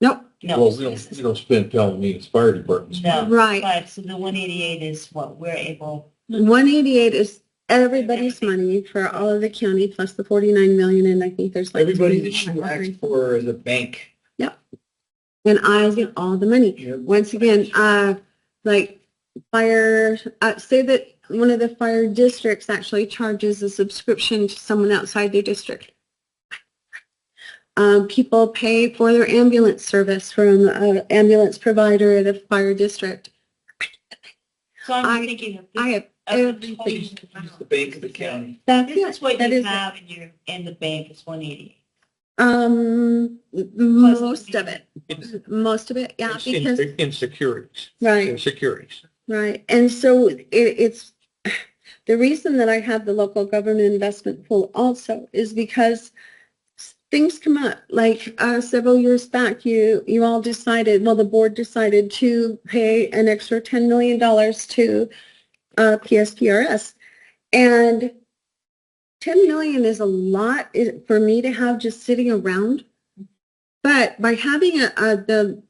Nope, No. Well, we don't spend Palomine's fire department. No. right. Right, so the 188 is what we're able, 188 is everybody's money for all of the county plus the 49 million, and I think there's like Everybody 20 that you asked for the bank. and I'll get all the money. Yep. Once again, like fire, say that one of the fire districts actually charges a subscription to someone outside their district. People pay for their ambulance service from an ambulance provider at a fire district. so I'm thinking of I this. have of the everything. total amount. The bank of the county. That's This is what it. That you is it. have in the bank is 188. Most of it. Most of it, yeah, It's in- because, in securities. right. In securities. Right. And so it's the reason that I have the local government investment pool also is because things come up. Like several years back, you all decided, well, the board decided to pay an extra $10 million to PSPRS. And 10 million is a lot for me to have just sitting around. But by having the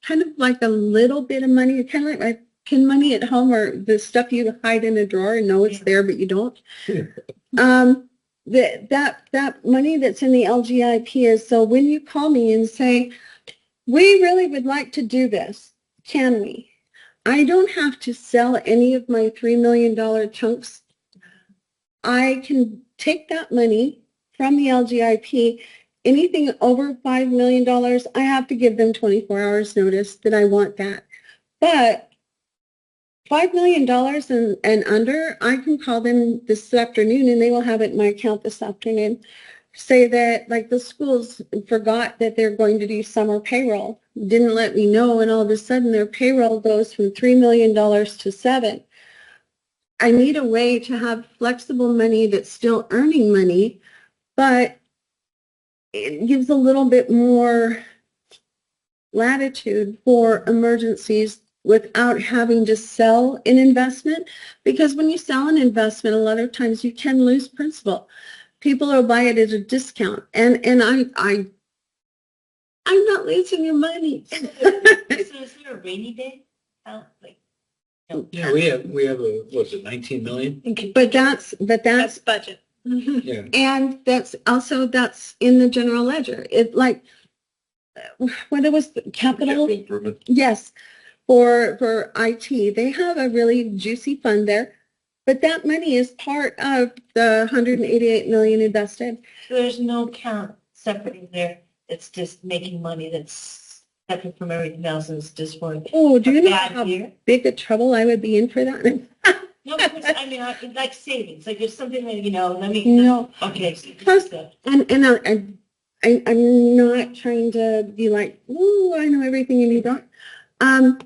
kind of like a little bit of money, kind of like my pin money at home or the stuff you hide in a drawer and know it's there, but you don't. That money that's in the LGIP is, so when you call me and say, we really would like to do this, can we? I don't have to sell any of my $3 million chunks. I can take that money from the LGIP. Anything over $5 million, I have to give them 24 hours notice that I want that. But $5 million and under, I can call them this afternoon and they will have it in my account this afternoon. Say that like the schools forgot that they're going to do summer payroll, didn't let me know, and all of a sudden their payroll goes from $3 million to $7 million. I need a way to have flexible money that's still earning money, but it gives a little bit more latitude for emergencies without having to sell an investment. Because when you sell an investment, a lot of times you can lose principal. People will buy it at a discount, and I'm not losing your money. So is there a rainy day? Like, no. Yeah, we have a, what's it, 19 million? But that's That's budget. Yeah. and that's in the general ledger. It like when it was capital. Improvement. Yes, for IT, they have a really juicy fund there, but that money is part of the 188 million invested. There's no account separate in there that's just making money that's separate from everything else and it's just for Oh, do you know bad how year? big a trouble I would be in for that? No, because I mean, like savings, like there's something that, let me, No, okay. So Plus- and I'm not trying to be like, oh, I know everything and you don't.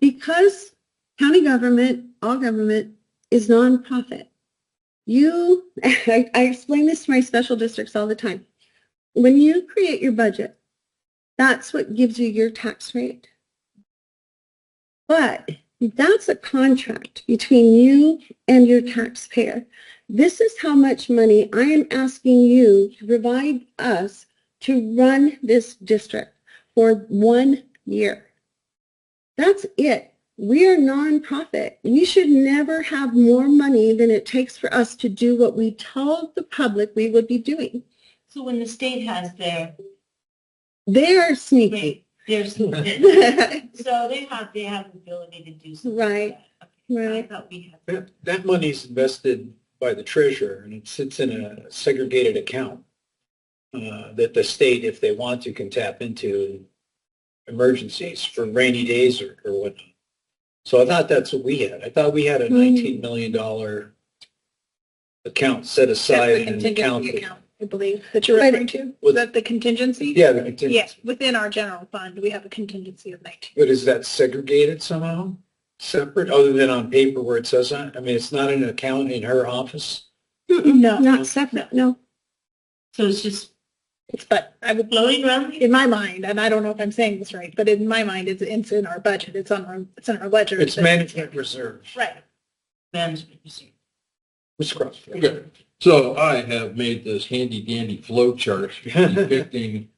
Because county government, all government is nonprofit. I explain this to my special districts all the time. When you create your budget, that's what gives you your tax rate. But that's a contract between you and your taxpayer. This is how much money I am asking you to provide us to run this district for 1 year. That's it. We are nonprofit. We should never have more money than it takes for us to do what we told the public we would be doing. So when the state has their They are sneaky. rate, there's, so they have the ability to do something. Right, Like that. Okay. I right. thought we had. That money's invested by the treasurer and it sits in a segregated account that the state, if they want to, can tap into emergencies for rainy days or whatnot. So I thought that's what we had. I thought we had a $19 million account set That's aside the in an account. contingency account, I believe, that you're But- referring to. Was- Is that the contingency? Yeah, the contingency. Yes, within our general fund, we have a contingency of 19. But is that segregated somehow? Separate, other than on paper where it says that? I mean, it's not an account in her office? No. Not separate, no. So it's just But I would, floating around? in my mind, and I don't know if I'm saying this right, but in my mind, it's in our budget. It's in our ledger. It's management reserve. Right. Management receipt. Ms. Cross. Okay, so I have made this handy dandy flow chart depicting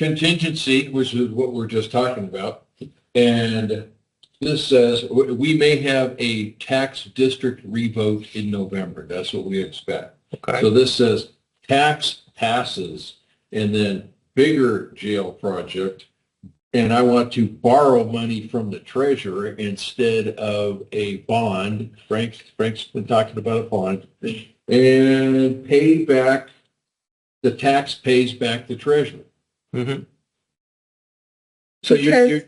contingency, which is what we're just talking about. And this says we may have a tax district revote in November. That's what we expect. Okay. So this says tax passes and then bigger jail project. And I want to borrow money from the treasurer instead of a bond. Frank's been talking about a bond, and pay back, the tax pays back the treasurer. Mm-hmm. So Because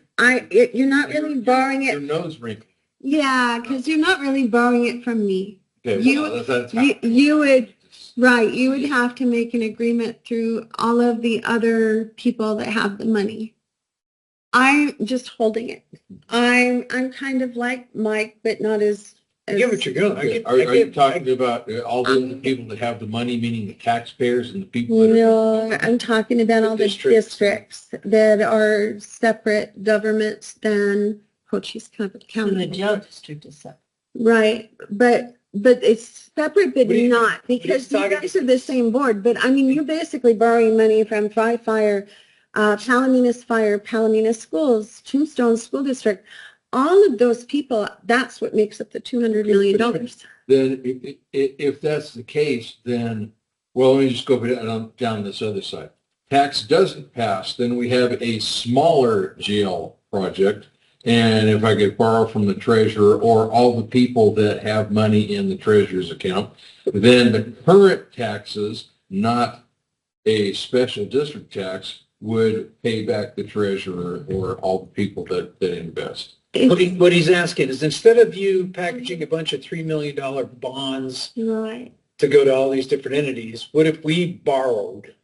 you're not really borrowing Your it. nose wrinkle. Yeah, because you're not really borrowing it from me. Okay, You- well, that's You would, right, you would have to make an agreement through all of the other people that have the money. I'm just holding it. I'm kind of like Mike, but not as. I get what you're going. Okay. Are you talking about all the other people that have the money, meaning the taxpayers and the people that are? No, I'm talking about all the districts that are separate governments than Cochise And the County. jail district is separate. Right, but it's separate, but What are you- not, because you talking- guys are the same board, but I mean, you're basically borrowing money from Five Fire, Palominas Fire, Palomino Schools, Tombstone School District, all of those people, that's what makes up the $200 million. Then if that's the case, then, well, let me just go down this other side. Tax doesn't pass, then we have a smaller jail project. And if I could borrow from the treasurer or all the people that have money in the treasurer's account, then the current taxes, not a special district tax, would pay back the treasurer or all the people that invest. What he's asking is, instead of you packaging a bunch of $3 million bonds Right. to go to all these different entities, what if we borrowed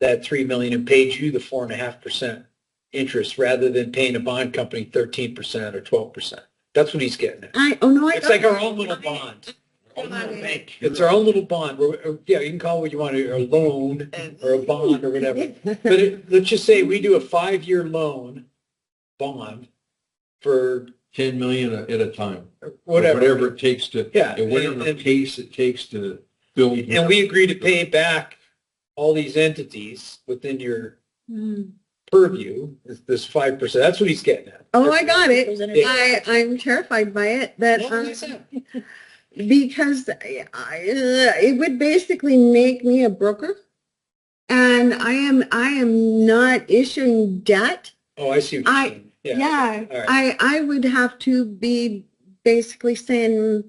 that $3 million and paid you the 4.5% interest rather than paying a bond company 13% or 12%? That's what he's getting at. It's like our own little bond. It's our own little bond. Yeah, you can call it what you want, a loan or a bond or whatever. But let's just say we do a 5-year loan bond for 10 million at a time. whatever. Whatever it takes to, Yeah, whatever and- pace it takes to build. And we agree to pay back all these entities within your purview, this 5%. That's what he's getting at. Oh, I got it. Yeah. I'm terrified by it, that, What is that? because it would basically make me a broker. And I am not issuing debt. Oh, I see what you're saying. Yeah, All right. I would have to be basically saying,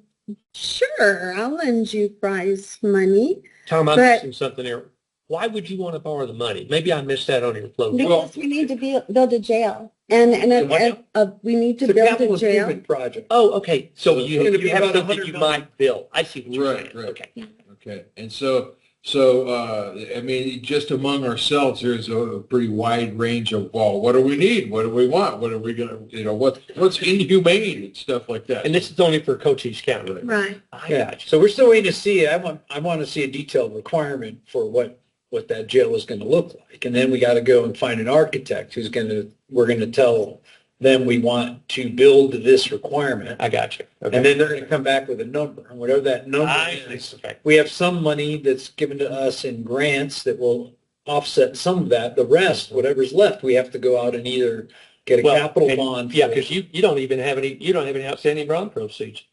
sure, I'll lend you prize money. Tom, I'm But- missing something there. Why would you want to borrow the money? Maybe I missed that on your flow. Because we need to build a jail. And we need to It's a build capital a jail. improvement project. Oh, okay. So So it's you gonna be have about something 100 you million. might build. I see what you're Right, saying. right. Okay. Okay, and so I mean, just among ourselves, there's a pretty wide range of, well, what do we need? What do we want? What are we gonna, what's inhumane and stuff like that. And this is only for Cochise County. Right. I Yeah. got you. So we're still waiting to see. I want to see a detailed requirement for what that jail is going to look like. And then we got to go and find an architect we're going to tell them we want to build this requirement. I got you. And then they're going to come back with a number. And whatever that number is, Okay. we have some money that's given to us in grants that will offset some of that. The rest, whatever's left, we have to go out and either get a capital bond. Yeah, for- because you don't even have any outstanding bond proceeds.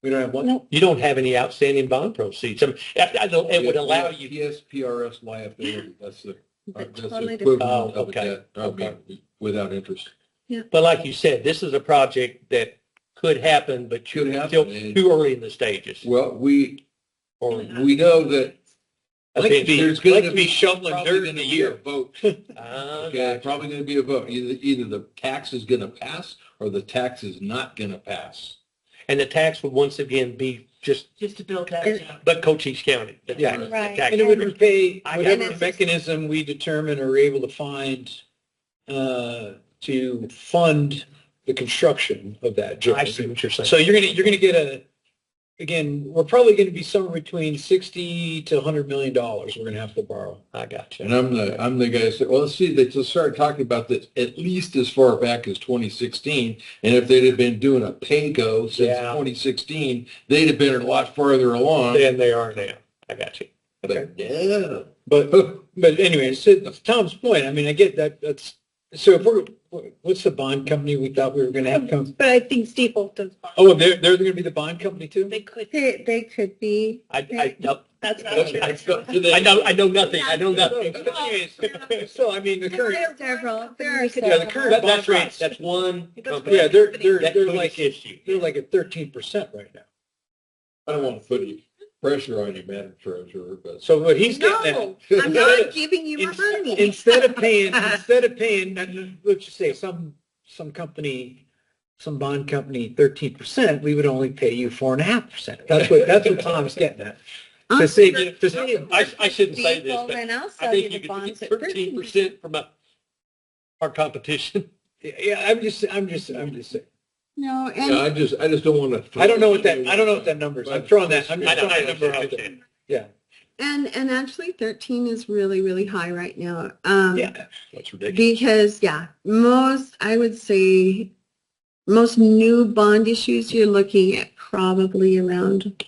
we don't have one. Nope. You don't have any outstanding bond proceeds. I mean, it would allow you. PSPRS liability, that's the Totally different. equivalent Oh, of a okay. debt, I mean, without interest. But like you said, this is a project that could happen, but Could you're happen, still and- too early in the stages. Well, we Or, know that I like to be, there's I going like to to be shoveling probably dirt going in to a be a year. vote. Ah, Okay, probably going to be a vote. Either the tax is going to pass or the tax is not going to pass. and the tax would once again be just, Just to build that Is- jail. but Cochise County. The Yeah. tax, Right. the tax. And it would repay I whatever got it. mechanism we determine or able to find to fund the construction of that jail. I see what you're saying. So you're gonna get again, we're probably gonna be somewhere between 60 to $100 million we're gonna have to borrow. I got you. And I'm the guy that said, well, let's see, they just started talking about this at least as far back as 2016. And if they'd have been doing a PAYGO since Yeah. 2016, they'd have been a lot farther along. Then they are now. I got you. But yeah, But anyway, to Tom's point, I mean, I get that, that's, so if what's the bond company we thought we were going to have come? But I think Steeple does. Oh, they're going to be the bond company too? They could. They could be. That's not true. I know nothing. I know nothing. So, I mean, the current, There are several. There are yeah, the current That's bond right. rates, That's one company. yeah, they're That like, issue. they're like at 13% right now. I don't want to put any pressure on you, Madam Treasurer, but. So what he's getting at. No, I'm not giving you my money. Instead of paying, let's just say some company, some bond company, 13%, we would only pay you 4.5%. That's what Tom's getting at. To save, I shouldn't say this, Vehicle, but and I'll I sell you think the you could bonds get at 13% from our competition. Yeah, I'm just saying. No, Yeah, and I just don't want to. I don't know what that number is. I'm throwing that, I'm just I know, throwing I that number out there. understand. Yeah. and actually 13 is really, really high right now. Yeah. That's ridiculous. Because I would say most new bond issues, you're looking at probably around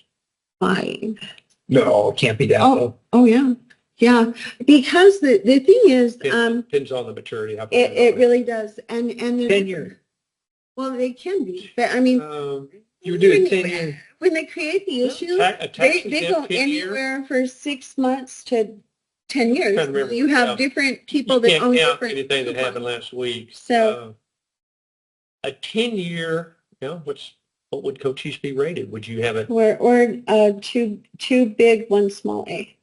5. No, it can't be that low. Oh, yeah. Yeah. Because the thing is, Depends on the maturity. how- it really does. And there's 10-year. well, they can be, but I mean, You would do a 10-year. when they create the issue, A tax they go exempt 10 year. anywhere for 6 months to 10 years. Can't remember. You have Yeah. different people You that can't own count different. anything that happened last week. So- A 10-year, what would Cochise be rated? Would you have it? We're two big, one small A.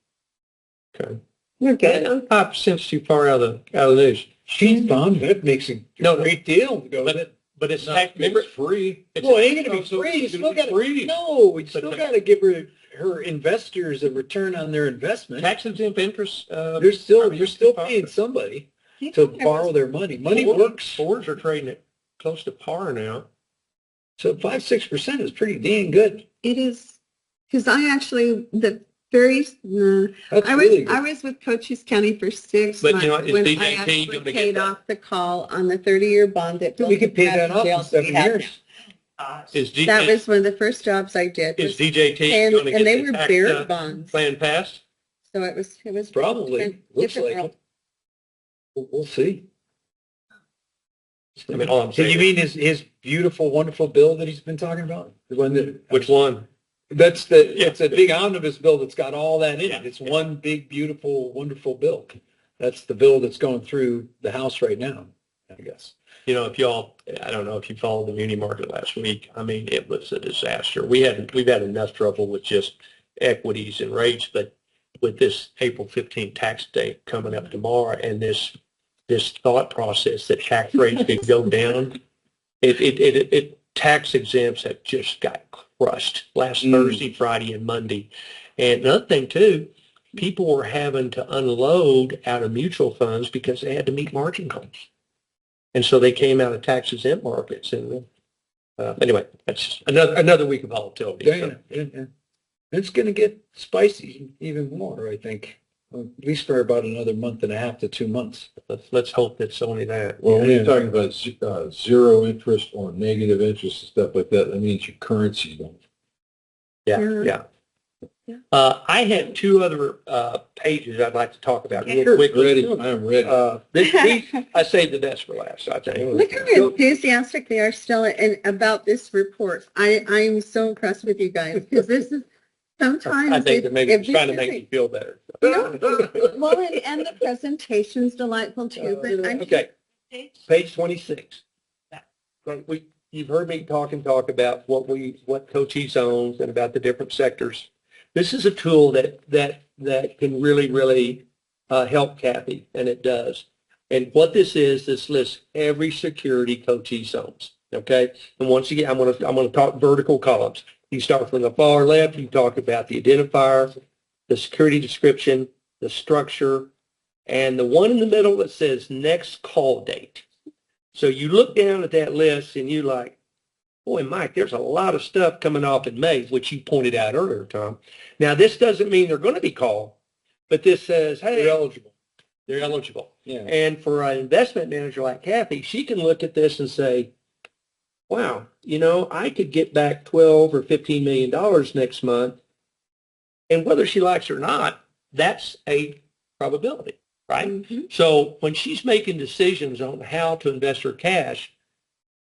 Okay. We're good. 5% too far out of the news. She's bond, that makes a No, great deal to go with it. But it's No, tax, remember, it's free. Well, it ain't gonna be So free. You it's still gonna be gotta, free. no, we But still the- gotta give her investors a return on their investment. tax exempt interest. You're still paying somebody to borrow their money. Money works. Fords are trading at close to par now. So 5-6% is pretty dang good. It is, because I actually, the very, That's I really good. was with Cochise County for 6 But, months you know, is when I DJT actually gonna get paid that? off the call on the 30-year bond that. We could pay that off in jails we 7 had. years. That was one of the first jobs I did. Is was- DJT And, going to and get they the were tax Barrett bonds. plan passed? So it was. Probably. different- Looks different like world. it. We'll see. I mean, all I'm So you saying, mean his beautiful, wonderful bill that he's been talking about? The one that, which one? it's a big omnibus bill that's got all that in Yeah. it. It's one big, beautiful, wonderful bill. That's the bill that's going through the House right now, I guess. You know, I don't know if you followed the muni market last week. I mean, it was a disaster. We've had enough trouble with just equities and rates, but with this April 15th tax date coming up tomorrow and this thought process that tax rates could go down, it tax exempts have just got crushed last Thursday, Friday, and Monday. And another thing too, people were having to unload out of mutual funds because they had to meet margin calls. And so they came out of tax exempt markets. And anyway, that's just another week of volatility. Yeah. It's going to get spicy even more, I think, at least for about another month and a half to 2 months. Let's hope it's only that. Well, when Yeah. you're talking about zero interest or negative interest and stuff like that, that means your currency don't. Yeah. Yeah. I had 2 other pages I'd like to talk about real Sure. quickly. Ready, I'm ready. I saved the best for last, I think. Look how enthusiastic they are still and about this report. I'm so impressed with you guys because this is sometimes. I think that maybe if it's trying to this make isn't- you feel better. No. Well, and the presentation's delightful too, but I'm. Okay, page 26. You've heard me talk about what Cochise owns and about the different sectors. This is a tool that can really help Kathy, and it does. And what this lists every security Cochise owns. Okay, and once again, I'm going to talk vertical columns. You start from the far left. You talk about the identifier, the security description, the structure, and the one in the middle that says next call date. So you look down at that list and you're like, boy, Mike, there's a lot of stuff coming off in May, which you pointed out earlier, Tom. Now, this doesn't mean they're going to be called, but this says, hey, They're eligible. they're eligible. Yeah. And for an investment manager like Kathy, she can look at this and say, wow, I could get back $12 or $15 million next month. And whether she likes it or not, that's a probability, right? Mhm. So when she's making decisions on how to invest her cash,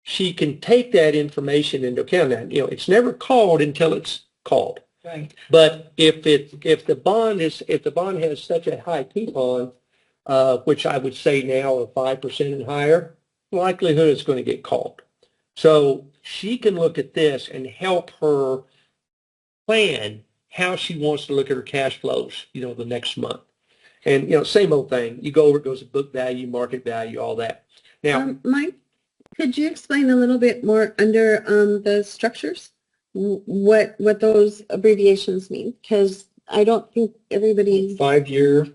she can take that information into account. Now, it's never called until it's called. Right. But if the bond has such a high coupon, which I would say now are 5% and higher, likelihood it's going to get called. So she can look at this and help her plan how she wants to look at her cash flows, the next month. And, same old thing. You go over, it goes to book value, market value, all that. Now, Mike, could you explain a little bit more under the structures? What those abbreviations mean? Because I don't think everybody, 5-year,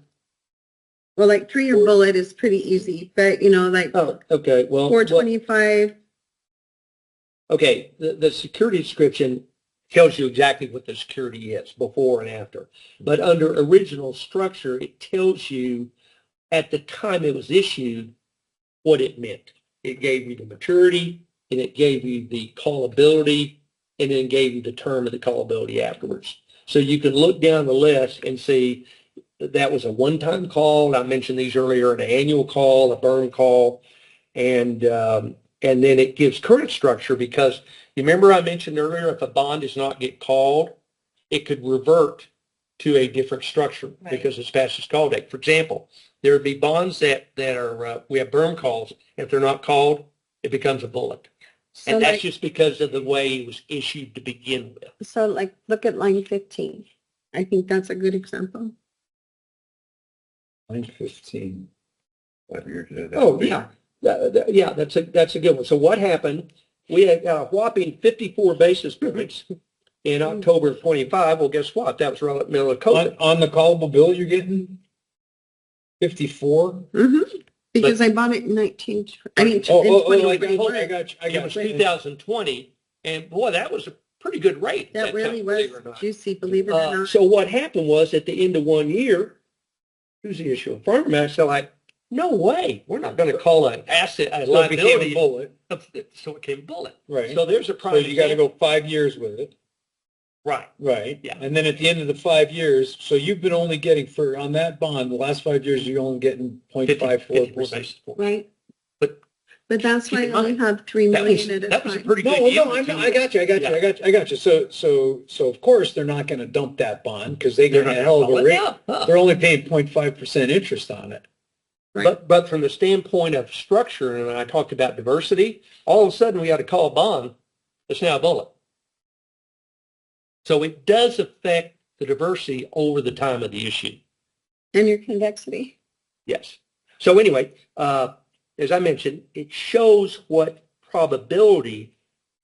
well, like 3-year bullet is pretty easy, but like oh, okay, well, 425. okay, the security description tells you exactly what the security is before and after. But under original structure, it tells you at the time it was issued what it meant. It gave you the maturity, and it gave you the callability, and then gave you the term of the callability afterwards. So you can look down the list and see that was a one-time call. I mentioned these earlier, an annual call, a burn call, and then it gives current structure because you remember I mentioned earlier if a bond does not get called, it could revert to a different structure Right. because it's past its call date. For example, there would be bonds that are we have burn calls. If they're not called, it becomes a bullet, So and that's like, just because of the way it was issued to begin with. so like, look at line 15. I think that's a good example. line 15. 5-year. Oh yeah, yeah, that's a good one. So what happened? We had a whopping 54 basis points in October of 25. Well, guess what? That was right in the middle of COVID. On the callable bill, you're getting 54? Mm-hmm. Because I bought it in 19, I mean, in I 21. got you. It was 2020, and boy, that was a pretty good rate. That really time, was believe it or not. juicy, believe it or not. So what happened was at the end of 1 year, who's the issue? Farmer Mac said, like, no way, we're not going to call an asset a So it became a liability. bullet. So it became a bullet. Right. So there's a So prime you got to example. go 5 years with it. Right. Right. Yeah. And then at the end of the 5 years, so you've been only getting on that bond, the last 5 years, you're only getting 54 0.54%. basis points. Right? But that's why I keep in only mind, have 3 That million was, at a that was a time. pretty good No, yield. I got you. I got you. So of course they're not going to dump that bond because they get a hell of a rate. They're only paying 0.5% interest on it. Right. But from the standpoint of structure, and I talked about diversity, all of a sudden we had to call a bond that's now a bullet. So it does affect the diversity over the time of the issue. And your convexity. Yes. So anyway, as I mentioned, it shows what possibility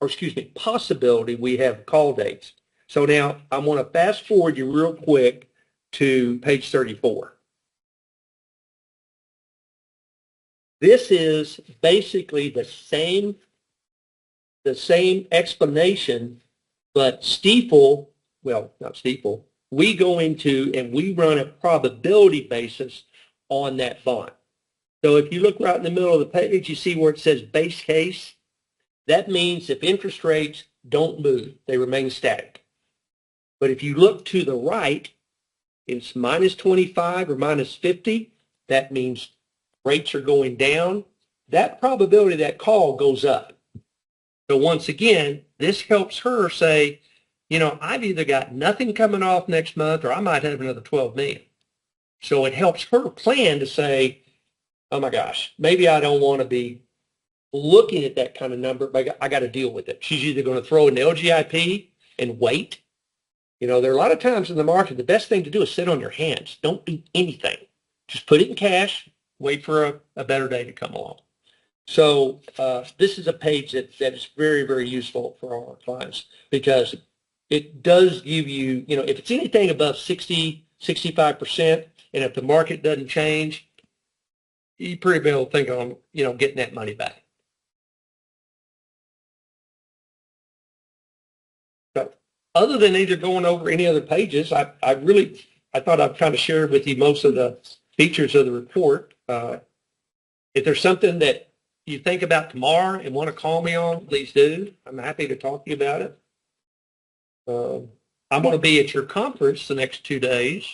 we have call dates. So now I want to fast forward you real quick to page 34. This is basically the same explanation, but not Stiefel, we go into and we run a probability basis on that bond. So if you look right in the middle of the page, you see where it says base case. That means if interest rates don't move, they remain static. But if you look to the right, it's minus 25 or minus 50. That means rates are going down. That probability of that call goes up. So once again, this helps her say, I've either got nothing coming off next month or I might have another 12 million. So it helps her plan to say, oh my gosh, maybe I don't want to be looking at that kind of number, but I got to deal with it. She's either going to throw in the LGIP and wait. There are a lot of times in the market, the best thing to do is sit on your hands. Don't do anything. Just put it in cash, wait for a better day to come along. So this is a page that is very, very useful for our clients because it does give you, if it's anything above 60, 65%, and if the market doesn't change, you pretty be able to think on, getting that money back. But other than either going over any other pages, I thought I've kind of shared with you most of the features of the report. If there's something that you think about tomorrow and want to call me on, please do. I'm happy to talk to you about it. I'm going to be at your conference the next 2 days.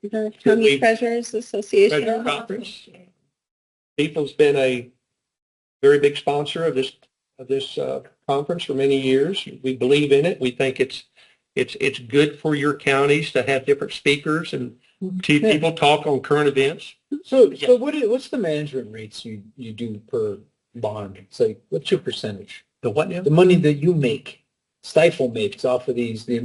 The County Treasurers Association. Treasurer Conference. People's been a very big sponsor of this conference for many years. We believe in it. We think it's good for your counties to have different speakers and people talk on current events. So what's the management rates you do per bond? Say, what's your percentage? The what now? The money that you make, Stifel makes off of these, If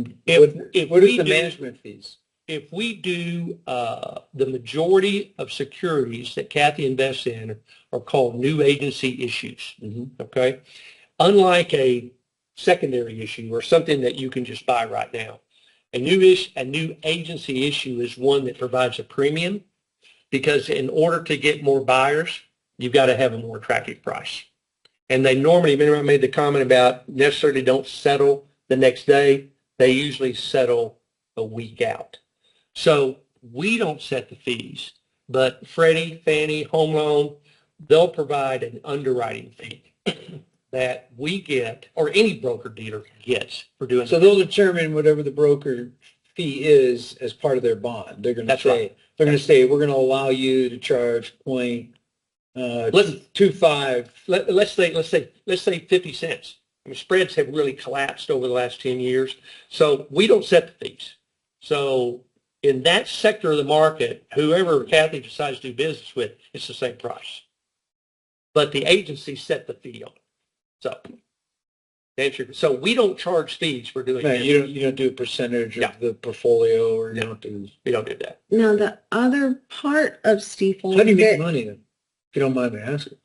what we is the do- management fees? If we do the majority of securities that Kathy invests in are called new agency issues. Okay, unlike a secondary issue or something that you can just buy right now, a new agency issue is one that provides a premium because in order to get more buyers, you've got to have a more attractive price. And they normally, remember I made the comment about necessarily don't settle the next day. They usually settle a week out. So we don't set the fees, but Freddie, Fannie, Home Loan, they'll provide an underwriting fee that we get, or any broker dealer gets for doing. So they'll determine whatever the broker fee is as part of their bond. They're going to That's say, right. they're going to say, we're going to allow you to charge point Let's- 2.5. Let's say 50 cents. I mean, spreads have really collapsed over the last 10 years. So we don't set the fees. So in that sector of the market, whoever Kathy decides to do business with, it's the same price. But the agency set the fee on it. So we don't charge fees for doing No, this. you don't do a percentage Yeah. of the portfolio, or you No. don't do. We don't do that. Now, the other part of Stifel. How do you make that- money then? If you don't mind me asking.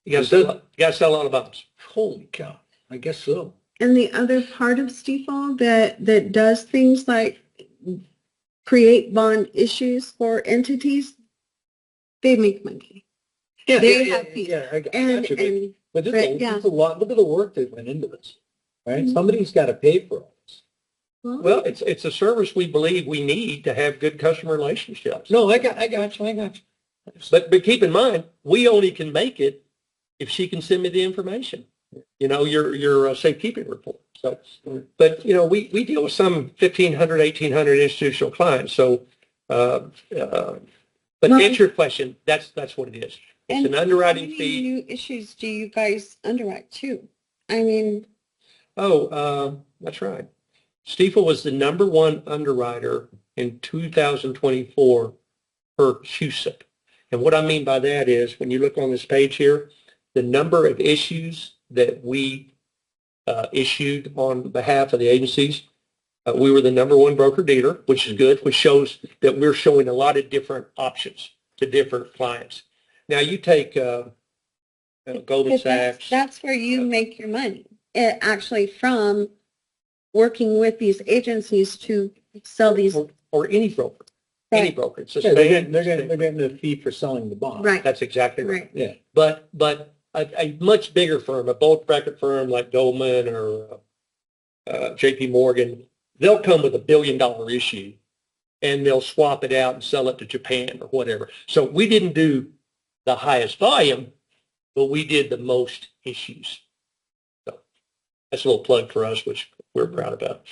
You got to sell a lot of bonds. Holy cow! I guess so. And the other part of Stifel that does things like create bond issues for entities, they make money. Yeah, They have fees. yeah. I got And, you, and but this, but, yeah. is a lot. Look at the work that went into this. Right? Mhm. Somebody's got to pay for all this. Well, it's a service we believe we need to have good customer relationships. No, I got you. But keep in mind, we only can make it if she can send me the information. You know, your safekeeping report. So, but you know, we deal with some 1,500, 1,800 institutional clients. So, but to answer your question, that's what it is. It's an underwriting how many fee. new issues do you guys underwrite too? I mean, That's right. Stifel was the #1 underwriter in 2024 per CUSIP. And what I mean by that is when you look on this page here, the number of issues that we issued on behalf of the agencies, we were the #1 broker dealer, which is good, which shows that we're showing a lot of different options to different clients. Now you take Goldman but Sachs. that's where you make your money. It actually from working with these agencies to sell these. or any broker. Any Right. broker. It's a Yeah, span- they're getting a fee for selling the bond. Right. That's exactly right. Right. Yeah. But a much bigger firm, a bulge bracket firm like Goldman or JP Morgan, they'll come with $1 billion issue and they'll swap it out and sell it to Japan or whatever. So we didn't do the highest volume, but we did the most issues. So that's a little plug for us, which we're proud about.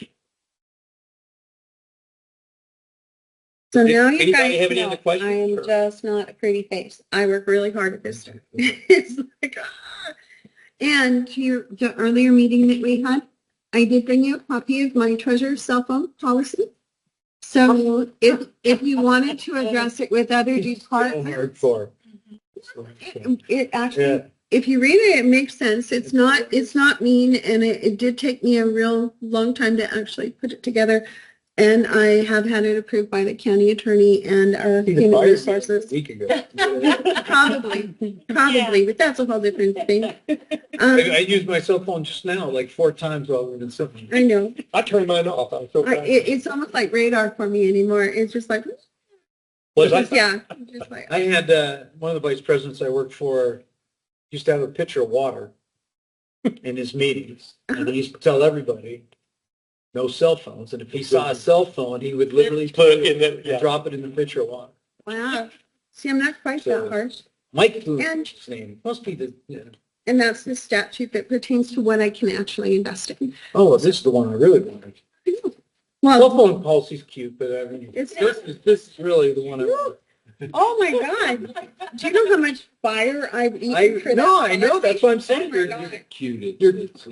So Did now you anybody guys have any know other questions, I am or- just not a pretty face. I work really hard at this stuff. It's like, And to the earlier meeting that we had, I did bring you a copy of my treasurer's cell phone policy. So if you wanted to address it with other departments, Hardcore. it actually, Yeah. if you read it, it makes sense. It's not mean, and it did take me a real long time to actually put it together. And I have had it approved by the county attorney and our He human fired me resources. a week ago. Probably, but that's a whole different thing. I used my cell phone just now like 4 times while we've been sitting. I know. I turned mine off. I was so proud. It's almost like radar for me anymore. It's just like, Was I? yeah, just like, I had one of the vice presidents I worked for used to have a pitcher of water in his meetings, and he used to tell everybody no cell phones. And if he saw a cell phone, he would literally Put it in the, and yeah. drop it in the pitcher of water. wow. See, I'm not quite that harsh. Mike Booth, And- his name must be the. Yeah. And that's the statute that pertains to what I can actually invest in. Oh, well, this is the one I really wanted. Cell Well, phone policy's cute, but I mean, It's- this is really the one oh my God. Do you know how much fire I've eaten for that? no, I know, that's what I'm saying. Oh my You're, God. Cute. It's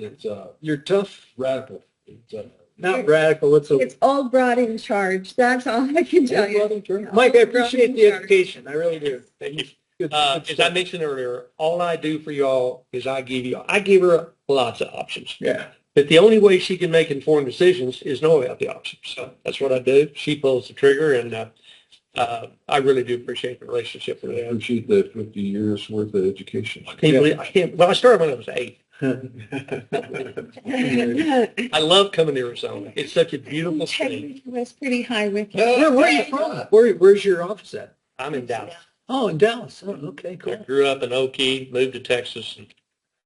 you're tough, radical. It's not radical, it's a. It's all brought in charge. That's all I can tell you. Mike, I appreciate the education, I really do. Thank you. Good- good As I stuff. mentioned earlier, all I do for y'all is I give her lots of options. Yeah. But the only way she can make informed decisions is know about the options. So that's what I do. She pulls the trigger, and I really do appreciate the relationship with I her. appreciate the 50 years worth of education. Well, I started when I was 8. I love coming to Arizona. It's such a beautiful state. Integrity was pretty high with you. Where are you from? Where's your office at? I'm in Dallas. Oh, in Dallas. Oh, okay, I cool. grew up in Okie, moved to Texas. And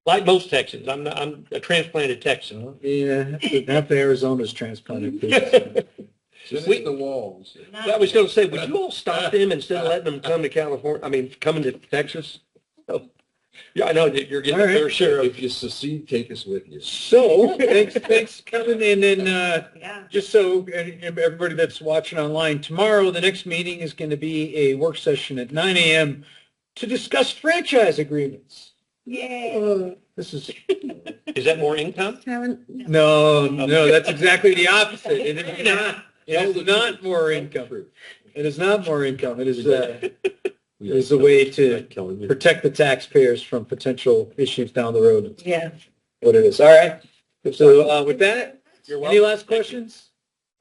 like most Texans, I'm a transplanted Texan. Yeah, half the Arizona's transplanted. Finish the walls. I was going to say, would you all stop them instead of letting them come to California? I mean, coming to Texas? Oh, yeah, I know that you're getting All a right. fair share of. If you secede, take us with you. So, thanks for coming in, and Yeah. just so everybody that's watching online, tomorrow, the next meeting is going to be a work session at 9 a.m. to discuss franchise agreements. Yay. This is, Is that more income? no, that's exactly the opposite. It is not, it is not more income. It is not more income. It is a way to protect the taxpayers from potential issues down the road. Yeah. What it is. All right. So with that, You're any welcome. last questions?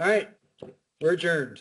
All right. We're adjourned.